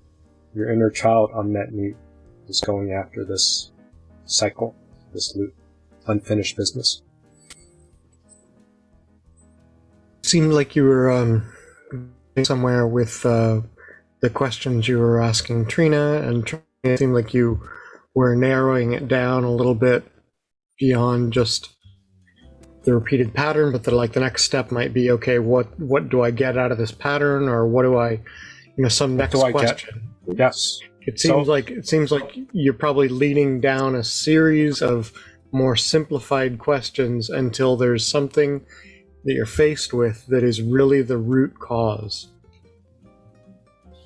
your inner child unmet need is going after this cycle, this loop, unfinished business. Seemed like you were somewhere with the questions you were asking Trina, and it seemed like you were narrowing it down a little bit beyond just the repeated pattern, but the next step might be, okay, what do I get out of this pattern, or what do I, some next question. Yes. It seems like you're probably leading down a series of more simplified questions until there's something that you're faced with that is really the root cause.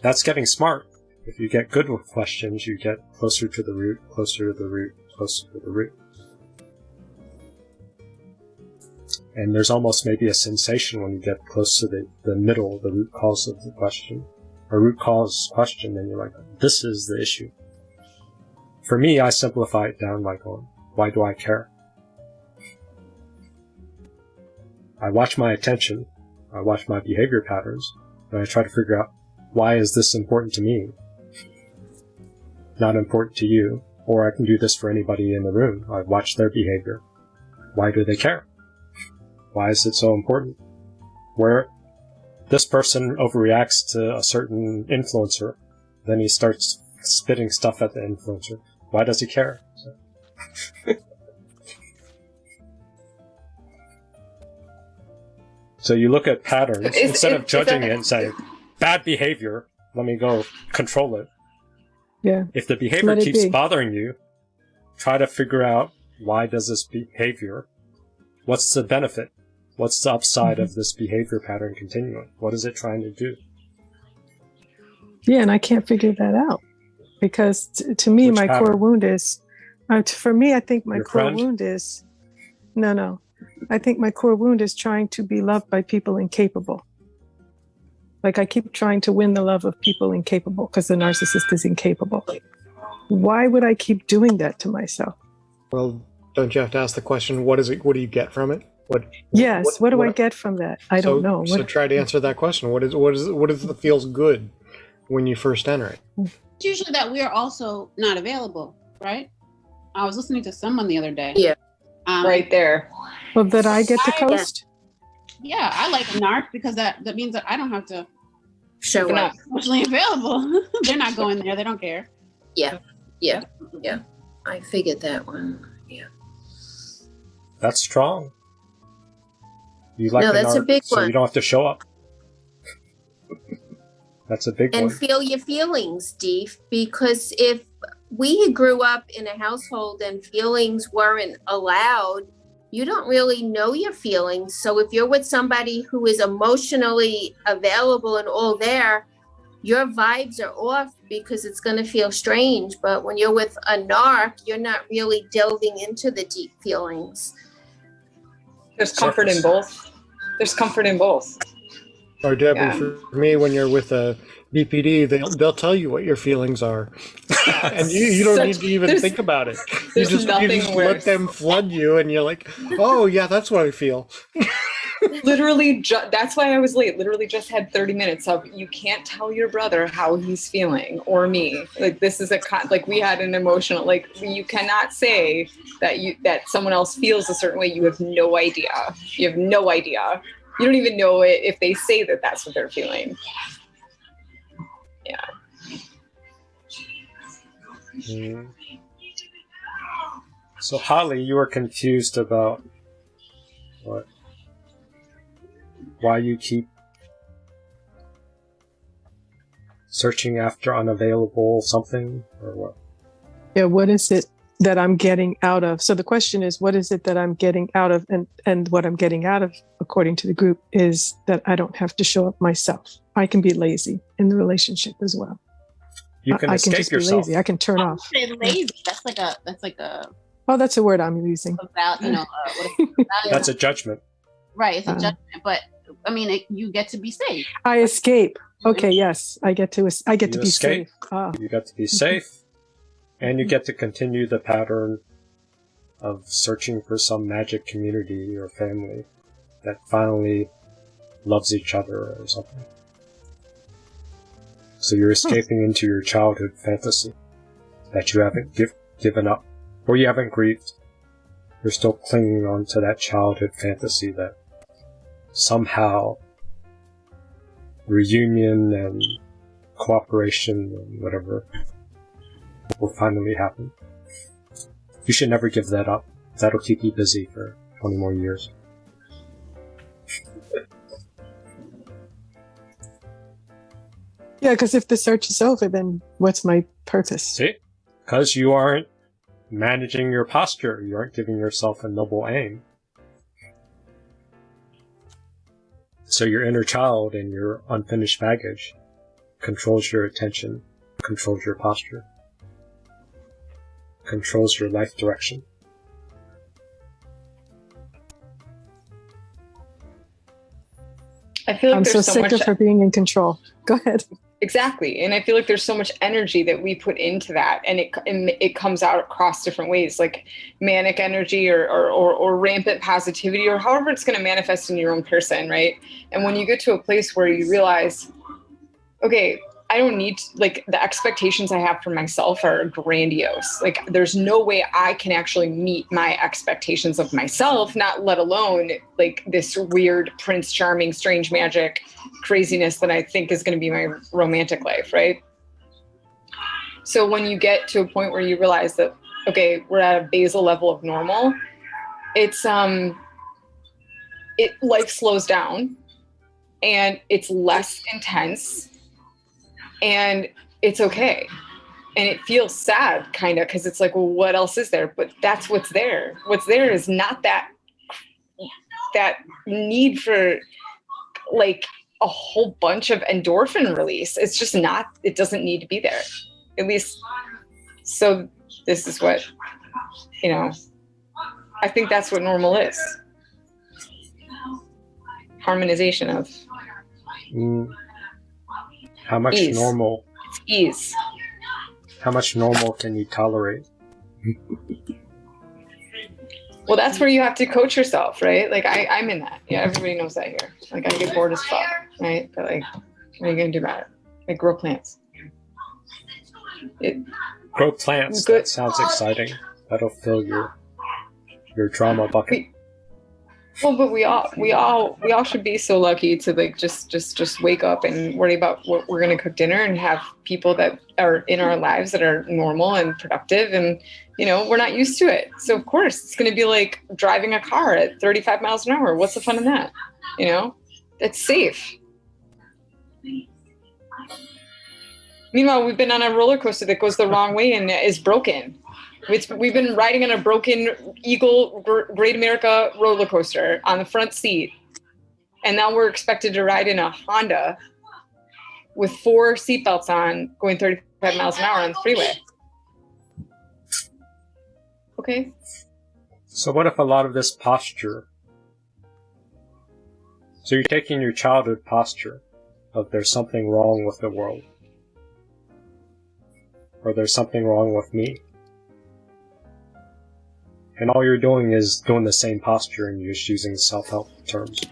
That's getting smart. If you get good with questions, you get closer to the root, closer to the root, closer to the root. And there's almost maybe a sensation when you get close to the middle, the root cause of the question, or root cause question, and you're like, this is the issue. For me, I simplify it down by going, why do I care? I watch my attention, I watch my behavior patterns, and I try to figure out, why is this important to me? Not important to you. Or I can do this for anybody in the room. I watch their behavior. Why do they care? Why is it so important? Where this person overreacts to a certain influencer, then he starts spitting stuff at the influencer. Why does he care? So you look at patterns, instead of judging it and saying, bad behavior, let me go control it. Yeah. If the behavior keeps bothering you, try to figure out, why does this behavior, what's the benefit? What's the upside of this behavior pattern continuing? What is it trying to do? Yeah, and I can't figure that out. Because to me, my core wound is, for me, I think my core wound is, no. I think my core wound is trying to be loved by people incapable. Like I keep trying to win the love of people incapable because the narcissist is incapable. Why would I keep doing that to myself? Well, don't you have to ask the question, what is it? What do you get from it? What do I get from that? I don't know. So try to answer that question. What is it feels good when you first enter it? It's usually that we are also not available, right? I was listening to someone the other day. Yeah. Right there. Well, that I get to coast? Yeah, I like a narc because that means that I don't have to show up. Emotionally available. They're not going there. They don't care. Yeah. I figured that one. Yeah. That's strong. You like no, the that's narc, a big so one. you don't have to show up. That's a big one. And feel your feelings, Deef, because if we grew up in a household and feelings weren't allowed, you don't really know your feelings. So if you're with somebody who is emotionally available and all there, your vibes are off because it's going to feel strange. But when you're with a narc, you're not really delving into the deep feelings. There's comfort in both. There's comfort in both. Or Debbie, for me, when you're with a BPD, they'll tell you what your feelings are, and you don't need to even think about it. You just let them flood you, and you're like, oh yeah, that's what I feel. Literally, that's why I was late. Literally just had 30 minutes of, you can't tell your brother how he's feeling, or me. Like this is like we had an emotional, like you cannot say that someone else feels a certain way. You have no idea. You have no idea. You don't even know it if they say that that's what they're feeling. Yeah. So Holly, you were confused about what? Why you keep searching after unavailable something, or what? Yeah, what is it that I'm getting out of? So the question is, what is it that I'm getting out of? And what I'm getting out of, according to the group, is that I don't have to show up myself. I can be lazy in the relationship as well. You can escape just yourself. Be lazy. I can turn off. Say lazy. That's like a. Oh, that's a word I'm using. About That's a judgment. Right, it's a judgment, but I mean, you get to be safe. I escape. Okay, yes, I get to be escape. safe. You get to be safe, and you get to continue the pattern of searching for some magic community or family that finally loves each other or something. So you're escaping into your childhood fantasy that you haven't given up, or you haven't grieved. You're still clinging on to that childhood fantasy that somehow reunion and cooperation and whatever will finally happen. You should never give that up. That'll keep you busy for 20 more years. Yeah, because if the search is over, then what's my purpose? See? Because you aren't managing your posture. You aren't giving yourself a noble aim. So your inner child and your unfinished baggage controls your attention, controls your posture, controls your life direction. I feel like I'm so there's so sick much of her being in control. Go ahead. Exactly. And I feel like there's so much energy that we put into that, and it comes out across different ways, like manic energy or rampant positivity, or however it's going to manifest in your own person, right? And when you get to a place where you realize, okay, I don't need to, like, the expectations I have for myself are grandiose. Like, there's no way I can actually meet my expectations of myself, not let alone like this weird Prince Charming, strange magic craziness that I think is going to be my romantic life, right? So when you get to a point where you realize that, okay, we're at a basal level of normal, life slows down and it's less intense. And it's okay. And it feels sad, kind of, because it's like, well, what else is there? But that's what's there. What's there is not that need for like a whole bunch of endorphin release. It's just not, it doesn't need to be there. At least, so this is what, I think that's what normal is. Harmonization of. How much ease. normal? It's ease. How much normal can you tolerate? Well, that's where you have to coach yourself, right? Like I'm in that. Yeah, everybody knows that here. Like I get bored as fuck, right? But like, what are you gonna do about it? Like grow plants. Grow plants. That sounds exciting. That'll fill your drama bucket. Well, but we all should be so lucky to like just wake up and worry about what we're gonna cook dinner and have people that are in our lives that are normal and productive, and we're not used to it. So of course it's gonna be like driving a car at 35 miles an hour. What's the fun in that? It's safe. Meanwhile, we've been on a roller coaster that goes the wrong way and is broken. We've been riding on a broken Eagle Great America roller coaster on the front seat. And now we're expected to ride in a Honda with 4 seatbelts on going 35 miles an hour on the freeway. Okay. So what if a lot of this posture... So you're taking your childhood posture of there's something wrong with the world. Or there's something wrong with me. And all you're doing is doing the same posture and you're just using self-help terms.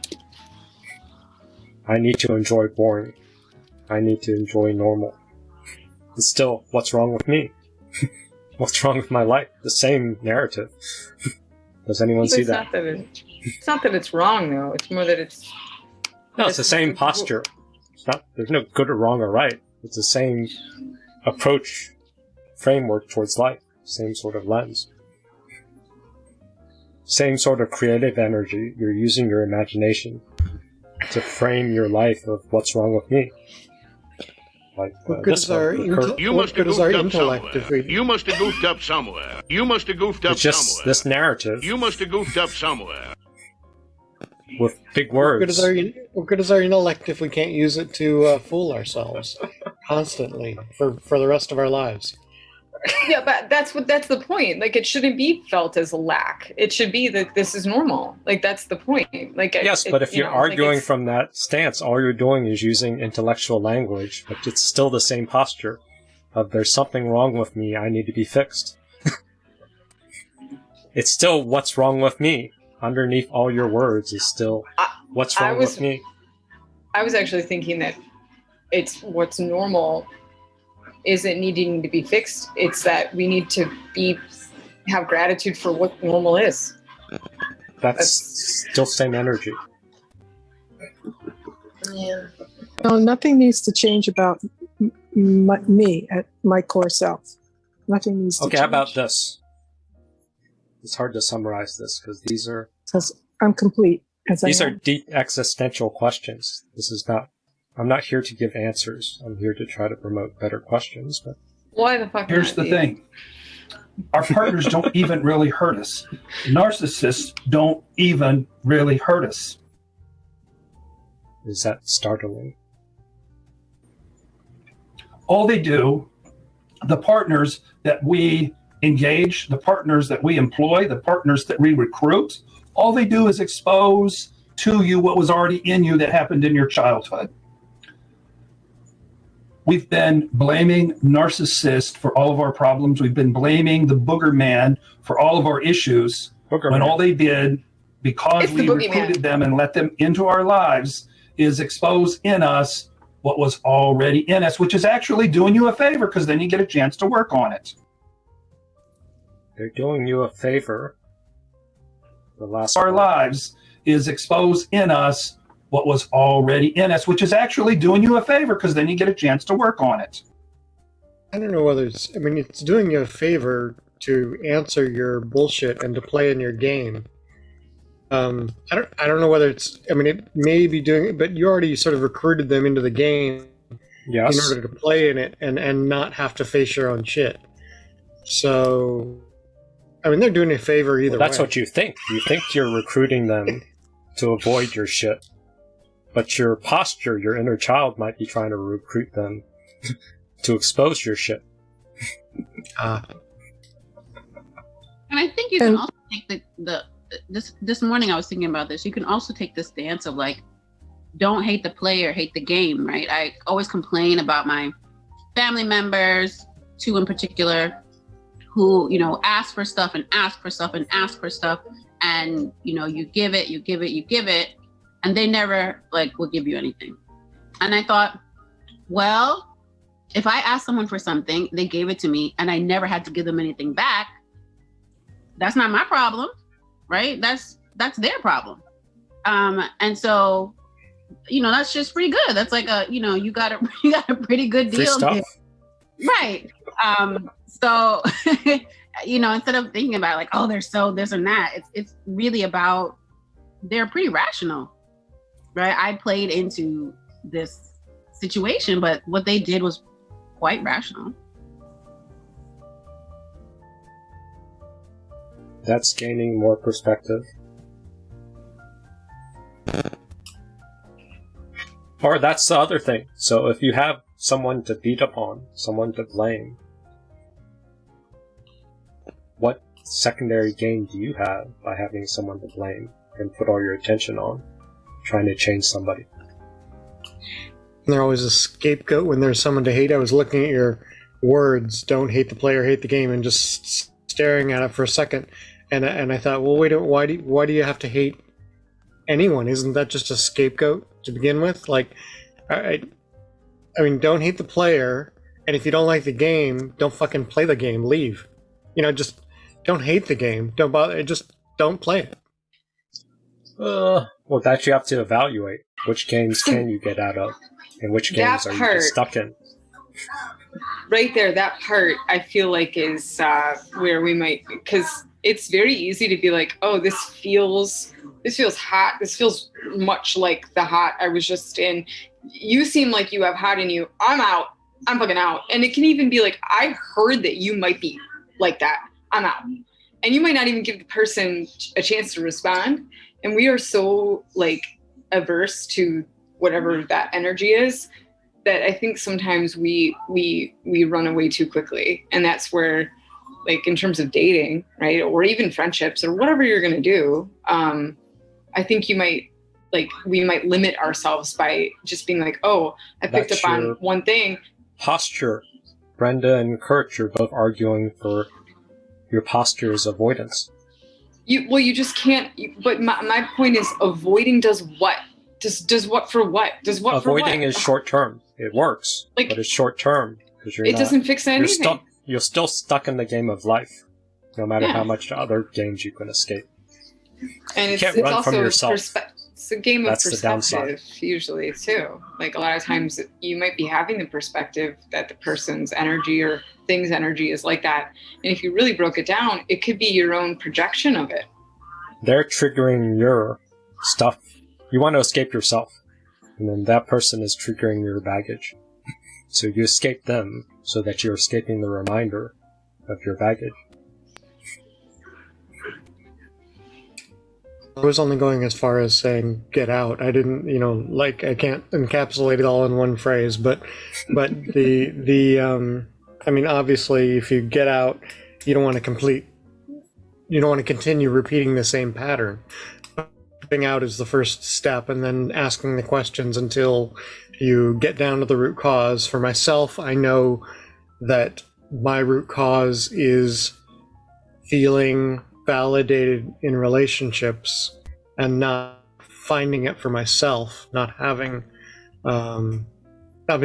I need to enjoy boring. I need to enjoy normal. It's still, what's wrong with me? What's wrong with my life? The same narrative. Does anyone see that? It's not that it's wrong, though. It's more that it's... No, it's the same posture. There's no good or wrong or right. It's the same approach, framework towards life. Same sort of lens. Same sort of creative energy. You're using your imagination to frame your life of what's wrong with me. Like this one. You must have goofed up somewhere. You must have goofed up somewhere. You must have goofed up It's just somewhere. this narrative You must have goofed up somewhere. with big words. What good is our intellect if we can't use it to fool ourselves constantly for the rest of our lives? Yeah, but that's the point. Like, it shouldn't be felt as a lack. It should be that this is normal. Like, that's the point. Like, Yes, but if you're arguing from that stance, all you're doing is using intellectual language, but it's still the same posture of there's something wrong with me, I need to be fixed. It's still what's wrong with me. Underneath all your words is still what's wrong with me. I was actually thinking that it's what's normal isn't needing to be fixed. It's that we need to have gratitude for what normal is. That's still same energy. Yeah. No, nothing needs to change about me at my core self. Nothing needs to change. Okay, how about this? It's hard to summarize this because these are... Because I'm complete as I am. These are deep existential questions. This is not... I'm not here to give answers. I'm here to try to promote better questions. But why the fuck? Here's the thing. Our partners don't even really hurt us. Narcissists don't even really hurt us. Is that startling? All they do, the partners that we engage, the partners that we employ, the partners that we recruit, all they do is expose to you what was already in you that happened in your childhood. We've been blaming narcissists for all of our problems. We've been blaming the booger man for all of our issues, when all they did, because we recruited them and let them into our lives, is expose in us what was already in us, which is actually doing you a favor, because then you get a chance to work on it. They're doing you a favor. The last our lives is expose in us what was already in us, which is actually doing you a favor, because then you get a chance to work on it. I don't know whether it's, I mean, it's doing you a favor to answer your bullshit and to play in your game. I don't know whether it's, I mean, it may be doing it, but you already sort of recruited them into the game in order to play in it and not have to face your own shit. So, I mean, they're doing a favor either way. That's what you think. You think you're recruiting them to avoid your shit. But your posture, your inner child might be trying to recruit them to expose your shit. And I think you can also take this morning I was thinking about this. You can also take this stance of like, don't hate the player, hate the game, right? I always complain about my family members, two in particular, who, you know, ask for stuff and ask for stuff and ask for stuff. And, you know, you give it, and they never like will give you anything. And I thought, well, if I asked someone for something, they gave it to me and I never had to give them anything back, that's not my problem, right? That's their problem. And so, you know, that's just pretty good. That's like a, you know, you got a pretty good deal. Right. So, you know, instead of thinking about like, oh, they're so this and that, it's really about, they're pretty rational, right? I played into this situation, but what they did was quite rational. That's gaining more perspective. Or that's the other thing. So if you have someone to beat upon, someone to blame, what secondary gain do you have by having someone to blame and put all your attention on trying to change somebody? And they're always a scapegoat when there's someone to hate. I was looking at your words, don't hate the player, hate the game, and just staring at it for a second. And I thought, well, wait, why do you have to hate anyone? Isn't that just a scapegoat to begin with? Like, I mean, don't hate the player, and if you don't like the game, don't fucking play the game. Leave. You know, just don't hate the game. Don't bother. Just don't play it. Well, that you have to evaluate. Which games can you get out of, and which games are you just stuck in? Right there, that part I feel like is where we might, because it's very easy to be like, oh, this feels hot. This feels much like the hot I was just in. You seem like you have hot in you. I'm out. I'm fucking out. And it can even be like, I heard that you might be like that. I'm out. And you might not even give the person a chance to respond. And we are so like averse to whatever that energy is that I think sometimes we run away too quickly. And that's where, like, in terms of dating, right, or even friendships or whatever you're going to do, I think we might limit ourselves by just being like, oh, I picked up on one thing. Posture. Brenda and Kurt, you're both arguing for your posture is avoidance. You just can't. But my point is, avoiding does what? Does what for what? Does what for what? Avoiding is short term. It works, but it's short term because it doesn't fix anything. You're still stuck in the game of life, no matter how much other games you can escape. And you can't run also from yourself. It's a game of That's perspective, usually, too. Like, a lot of times you might be having the perspective that the person's energy or thing's energy is like that. And if you really broke it down, it could be your own projection of it. They're triggering your stuff. You want to escape yourself. And then that person is triggering your baggage. So you escape them so that you're escaping the reminder of your baggage. I was only going as far as saying get out. I didn't, I can't encapsulate it all in one phrase, but obviously if you get out, you don't want to continue repeating the same pattern. Getting out is the first step, and then asking the questions until you get down to the root cause. For myself, I know that my root cause is feeling validated in relationships and not finding it for myself, not being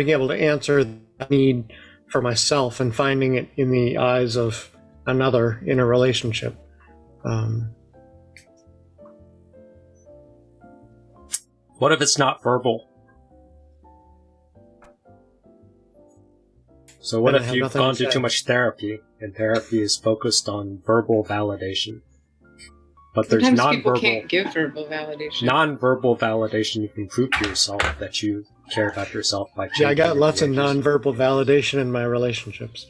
able to answer that need for myself and finding it in the eyes of another in a relationship. What if it's not verbal? So what if you've gone to too much therapy, and therapy is focused on verbal validation? But there's sometimes people can't give verbal validation. Non-verbal validation, you can prove to yourself that you care about yourself by changing. Yeah, I got lots behaviors. of non-verbal validation in my relationships.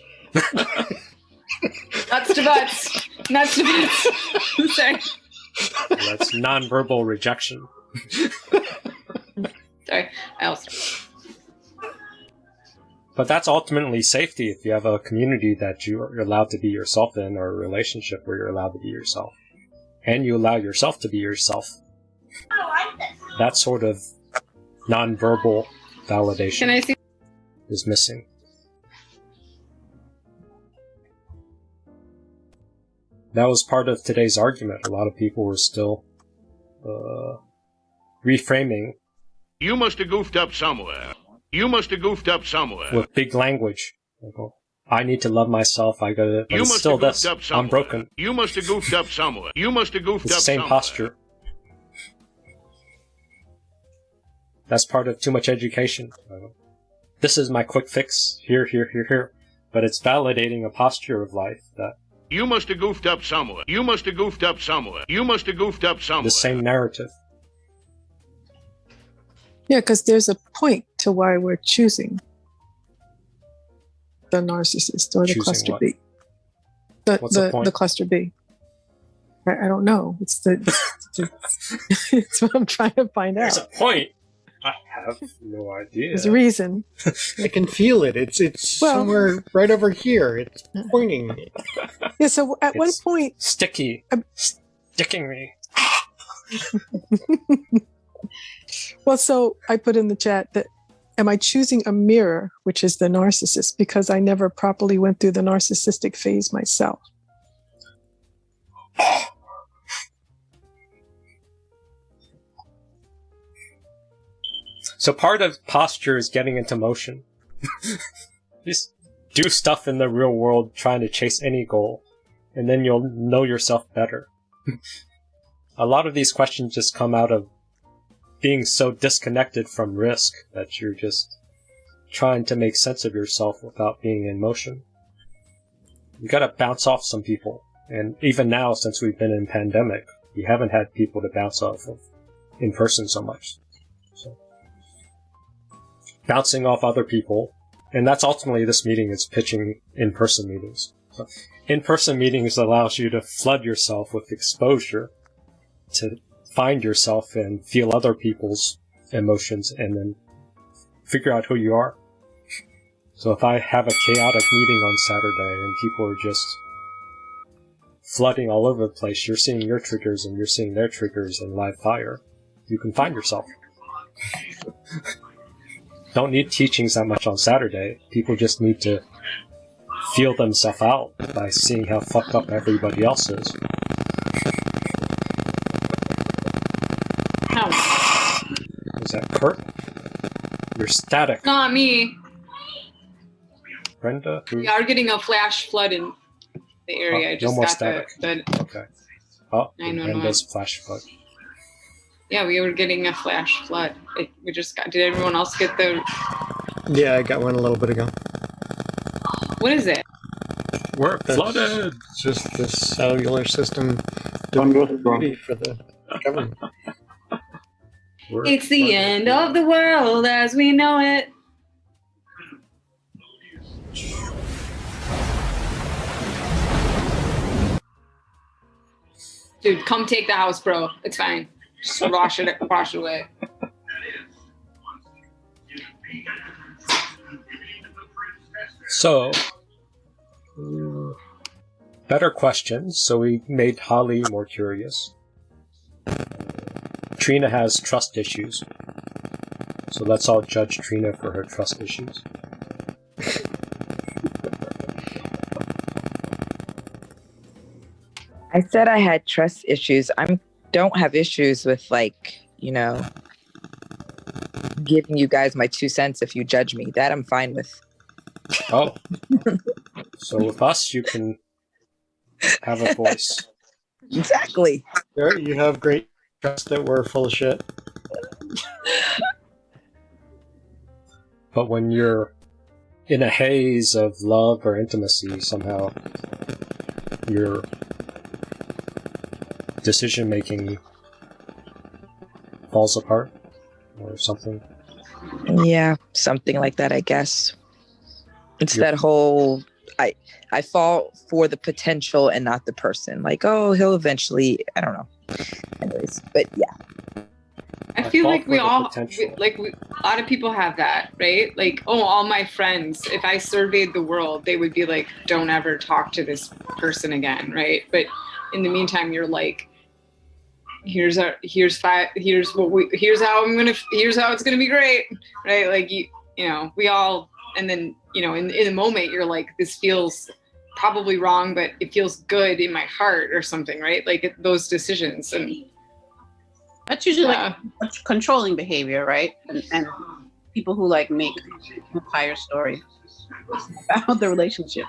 Nuts to butts. Nuts to butts. Sorry. That's non-verbal rejection. Sorry, I also. But that's ultimately safety if you have a community that you're allowed to be yourself in, or a relationship where you're allowed to be yourself. And you allow yourself to be yourself. That sort of non-verbal validation is missing. That was part of today's argument. A lot of people were still reframing. You must have goofed up somewhere. You must have goofed up somewhere. With big language. I need to love myself. I gotta. But it's still this. I'm broken. You must have goofed up somewhere. You must have goofed It's up the same somewhere. posture. That's part of too much education. This is my quick fix. Here. But it's validating a posture of life that. You must have goofed up somewhere. You must have goofed up somewhere. You must have goofed up somewhere. The same narrative. Yeah, because there's a point to why we're choosing the narcissist or the Choosing cluster what? B. What's the point? The cluster B. I don't know. It's what I'm trying to find There's out. a point. I have no idea. There's a reason. I can feel it. It's somewhere right over here. It's pointing me. Yeah. So at what It's point? Sticky. Sticking me. Well, so I put in the chat that am I choosing a mirror, which is the narcissist, because I never properly went through the narcissistic phase myself. So part of posture is getting into motion. Just do stuff in the real world trying to chase any goal, and then you'll know yourself better. A lot of these questions just come out of being so disconnected from risk that you're just trying to make sense of yourself without being in motion. You gotta bounce off some people. And even now, since we've been in pandemic, we haven't had people to bounce off of in person so much. So, bouncing off other people, and that's ultimately this meeting is pitching in-person meetings. So, in-person meetings allows you to flood yourself with exposure to find yourself and feel other people's emotions and then figure out who you are. So if I have a chaotic meeting on Saturday and people are just flooding all over the place, you're seeing your triggers and you're seeing their triggers in live fire. You can find yourself. Don't need teachings that much on Saturday. People just need to feel themselves out by seeing how fucked up everybody else is. Is that Kurt? You're static. Not me. Brenda? We are getting a flash flood in the area. I just no more got static. the Okay. Oh, 911. Brenda's flash flood. Yeah, we were getting a flash flood. We just got. Did everyone else get the? Yeah, I got one a little bit ago. What is it? We're flooded. It's just the cellular system duty for the government. It's the end of the world as we know it. Dude, come take the house, bro. It's fine. Just wash it away. So, better questions. So we made Holly more curious. Trina has trust issues. So let's all judge Trina for her trust issues. I said I had trust issues. Don't have issues with giving you guys my 2 cents if you judge me. That I'm fine with. Oh. So with us, you can have a voice. Exactly. You have great trust that we're full of shit. But when you're in a haze of love or intimacy, somehow your decision-making falls apart or something. Yeah, something like that, I guess. It's that whole, I fall for the potential and not the person. Like, oh, he'll eventually, I don't know. Anyways, but yeah. I feel like a lot of people have that, right? Like, oh, all my friends, if I surveyed the world, they would be like, don't ever talk to this person again, right? But in the meantime, you're like, here's how it's gonna be great, right? Like we all, and then in the moment you're like, this feels probably wrong, but it feels good in my heart or something, right? Like those decisions, and that's usually like controlling behavior, right? And people who like make an entire story about the relationship.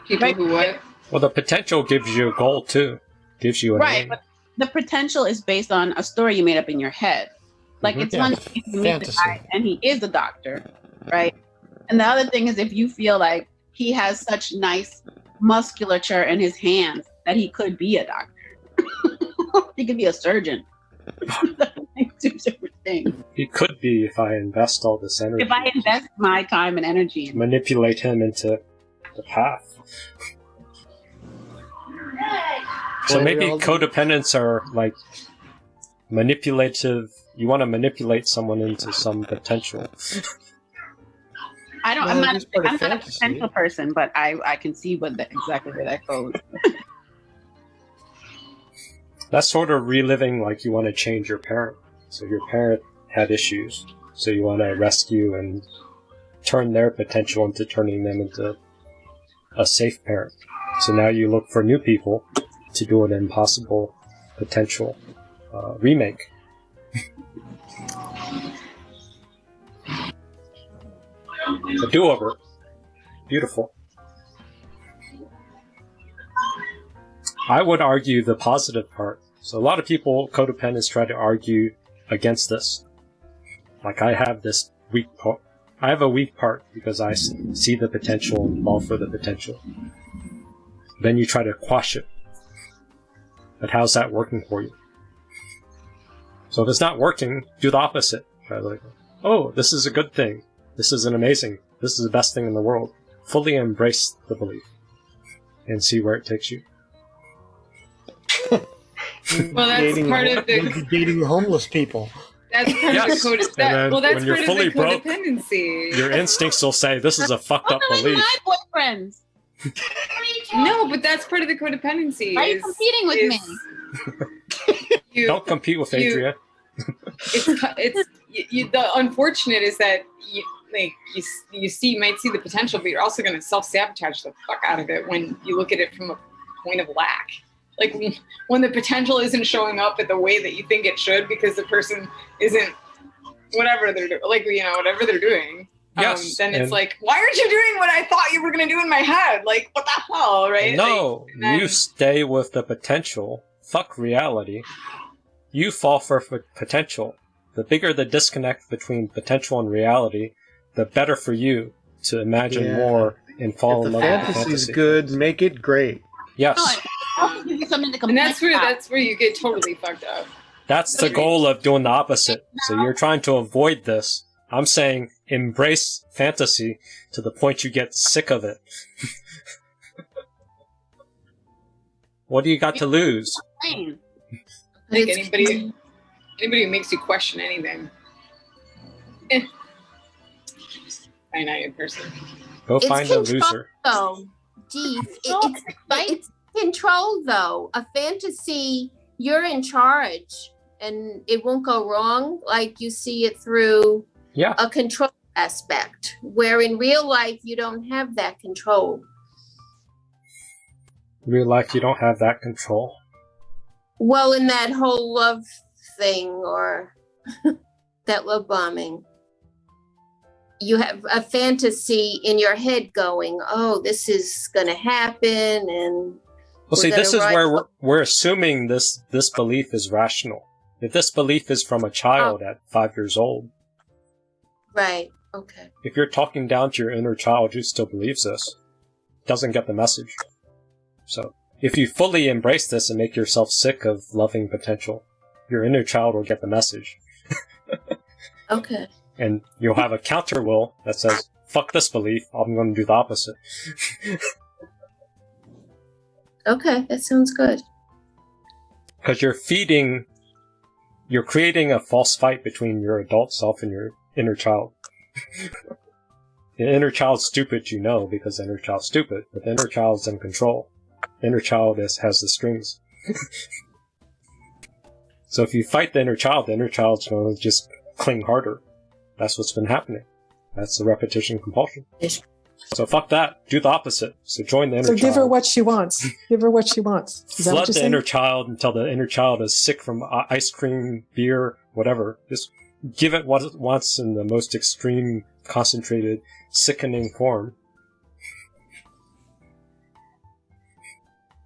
People who what? Well, the potential gives you a goal too. Gives you a name. But the potential is based on a story you made up in your head. Like it's one thing if you meet the guy and he is a doctor, right? And the other thing is if you feel like he has such nice musculature in his hands that he could be a doctor. He could be a surgeon. Two different things. He could be if I invest all this energy. If I invest my time and energy. Manipulate him into the path. So maybe codependents are like manipulative. You want to manipulate someone into some potential. I'm not a potential person, but I can see exactly where that goes. That's sort of reliving like you want to change your parent. So your parent had issues, so you want to rescue and turn their potential into turning them into a safe parent. So now you look for new people to do an impossible potential remake. A do-over. Beautiful. I would argue the positive part. So a lot of people, codependents, try to argue against this. Like, I have this weak part. I have a weak part because I see the potential and fall for the potential. Then you try to quash it. But how's that working for you? So if it's not working, do the opposite. Try like, oh, this is a good thing. This is an amazing. This is the best thing in the world. Fully embrace the belief and see where it takes you. Well, that's part of the dating homeless people. That's part of the that's part of the codependency. Your instincts will say, "This is a fucked up belief." My boyfriends. No, but that's part of the codependency. Why are you competing with me? Don't compete with Adria. The unfortunate is that you might see the potential, but you're also going to self-sabotage the fuck out of it when you look at it from a point of lack. Like when the potential isn't showing up at the way that you think it should because the person isn't whatever they're doing. Like whatever they're doing. Yes, then it's like, why aren't you doing what I thought you were going to do in my head? Like, what the hell, right? No, you stay with the potential. Fuck reality. You fall for potential. The bigger the disconnect between potential and reality, the better for you to imagine more and fall in love with the fantasy. Fantasy's good, make it great. Yes. And that's where you get totally fucked up. That's the goal of doing the opposite. So you're trying to avoid this. I'm saying embrace fantasy to the point you get sick of it. What do you got to lose? I think anybody who makes you question anything. I'm not a person. Go find a control, loser. Though, Deep, it's control, though. A fantasy, you're in charge, and it won't go wrong. Like you see it through a control aspect, where in real life you don't have that control. In real life, you don't have that control. Well, in that whole love thing or that love bombing, you have a fantasy in your head going, oh, this is going to happen. And well, see, this is where we're assuming this belief is rational. If this belief is from a child at 5 years old. Right. Okay. If you're talking down to your inner child who still believes this, doesn't get the message. So, if you fully embrace this and make yourself sick of loving potential, your inner child will get the message. Okay. And you'll have a counter will that says, fuck this belief, I'm going to do the opposite. Okay, that sounds good. Because you're creating a false fight between your adult self and your inner child. The inner child's stupid, you know, because the inner child's stupid, but the inner child's in control. The inner child has the strings. So if you fight the inner child's going to just cling harder. That's what's been happening. That's the repetition compulsion. So fuck that. Do the opposite. So join the inner child. So give her what she wants. Give her what she wants. Is that what Flood you're the saying? inner child until the inner child is sick from ice cream, beer, whatever. Just give it what it wants in the most extreme, concentrated, sickening form.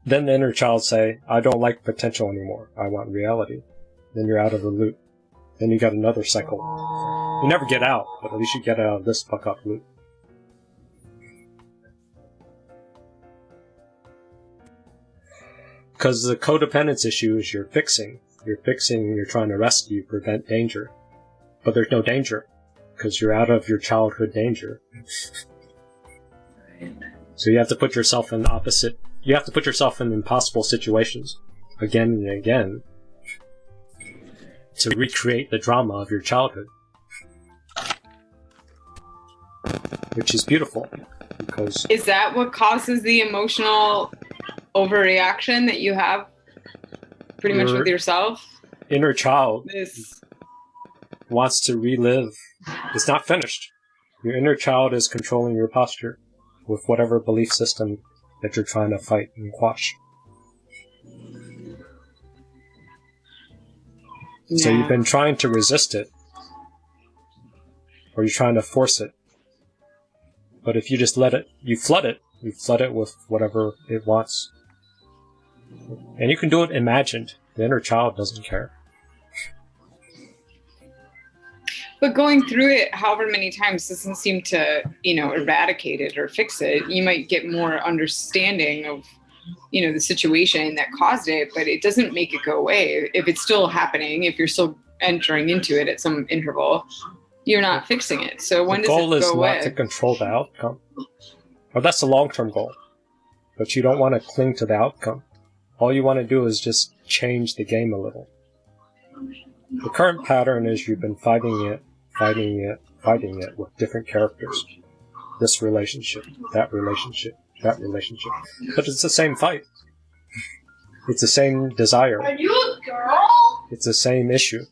Then the inner child say, I don't like potential anymore. I want reality. Then you're out of the loop. Then you got another cycle. You never get out, but at least you get out of this fuck up loop. Because the codependence issue is you're fixing, you're trying to rescue, prevent danger. But there's no danger, because you're out of your childhood danger. So you have to put yourself in you have to put yourself in impossible situations, again and again, to recreate the drama of your childhood. Which is beautiful, because... Is that what causes the emotional overreaction that you have pretty much with yourself? Inner child wants to relive. It's not finished. Your inner child is controlling your posture with whatever belief system that you're trying to fight and quash. So you've been trying to resist it, or you're trying to force it. But if you just let it, you flood it with whatever it wants. And you can do it imagined. The inner child doesn't care. But going through it however many times doesn't seem to, eradicate it or fix it. You might get more understanding of, the situation that caused it, but it doesn't make it go away. If it's still happening, if you're still entering into it at some interval, you're not fixing it. So when does it go away? The goal is not to control the outcome. Well, that's the long-term goal. But you don't want to cling to the outcome. All you want to do is just change the game a little. The current pattern is you've been fighting it with different characters. This relationship, that relationship, that relationship. But it's the same fight. It's the same desire. Are you a girl? It's the same issue.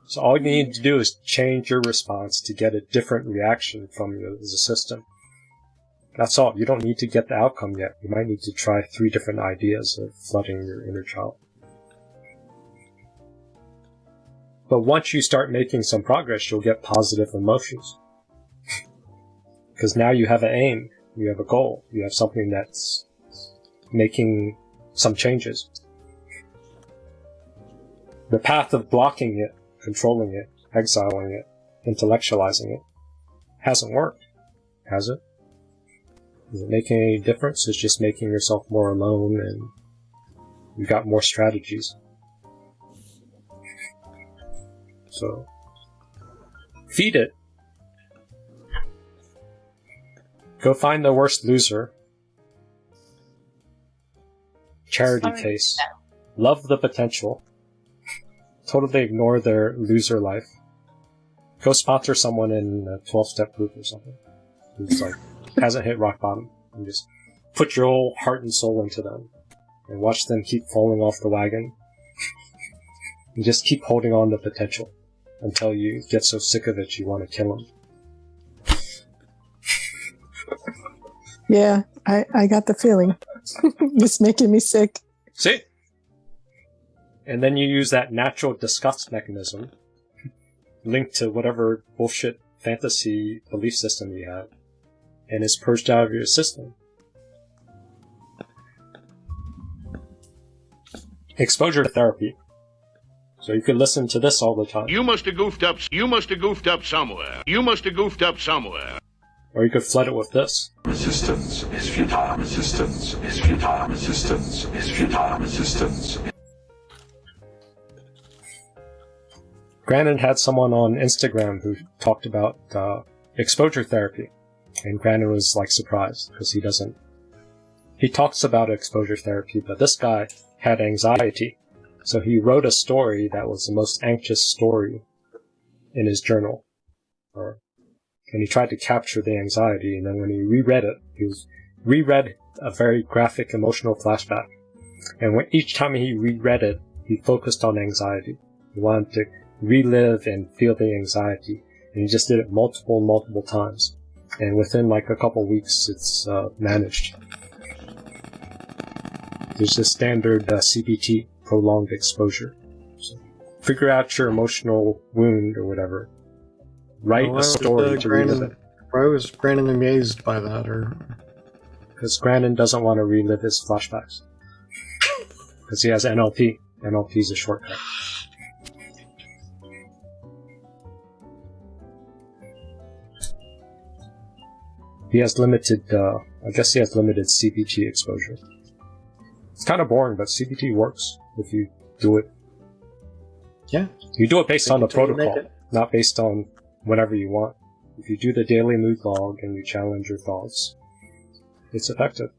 So all you need to do is change your response to get a different reaction from the system. That's all. You don't need to get the outcome yet. You might need to try 3 different ideas of flooding your inner child. But once you start making some progress, you'll get positive emotions. Because now you have an aim. You have a goal. You have something that's making some changes. The path of blocking it, controlling it, exiling it, intellectualizing it, hasn't worked, has it? Is it making any difference? It's just making yourself more alone, and you've got more strategies. So, feed it. Go find the worst loser. charity case, love the potential, totally ignore their loser life, go sponsor someone in a 12-step group or something who's like hasn't hit rock bottom, and just put your whole heart and soul into them and watch them keep falling off the wagon and just keep holding on to potential until you get so sick of it you want to kill them. Yeah, I got the feeling. It's making me sick. See? And then you use that natural disgust mechanism linked to whatever bullshit fantasy belief system you have, and it's purged out of your system. Exposure therapy. So you could listen to this all the time. You must have goofed up. You must have goofed up somewhere. You must have goofed up somewhere. Or you could flood it with this. Resistance is futile. Resistance is futile. Resistance is futile. Resistance. Brandon had someone on Instagram who talked about exposure therapy, and Brandon was like surprised because he talks about exposure therapy, but this guy had anxiety, so he wrote a story that was the most anxious story in his journal, and he tried to capture the anxiety, and then when he reread it, reread a very graphic emotional flashback, and each time he reread it, he focused on anxiety. He wanted to relive and feel the anxiety, and he just did it multiple times, and within like a couple weeks it's managed. There's the standard CBT, prolonged exposure. So figure out your emotional wound or whatever. Write a story to relive it. Why was Brandon amazed by that? Or because Brandon doesn't want to relive his flashbacks. Because he has NLP. NLP is a shortcut. He has limited, I guess he has limited CBT exposure. It's kind of boring, but CBT works if you do it. Yeah. You do it based on the protocol, not based on whatever you want. If you do the daily mood log and you challenge your thoughts, it's effective.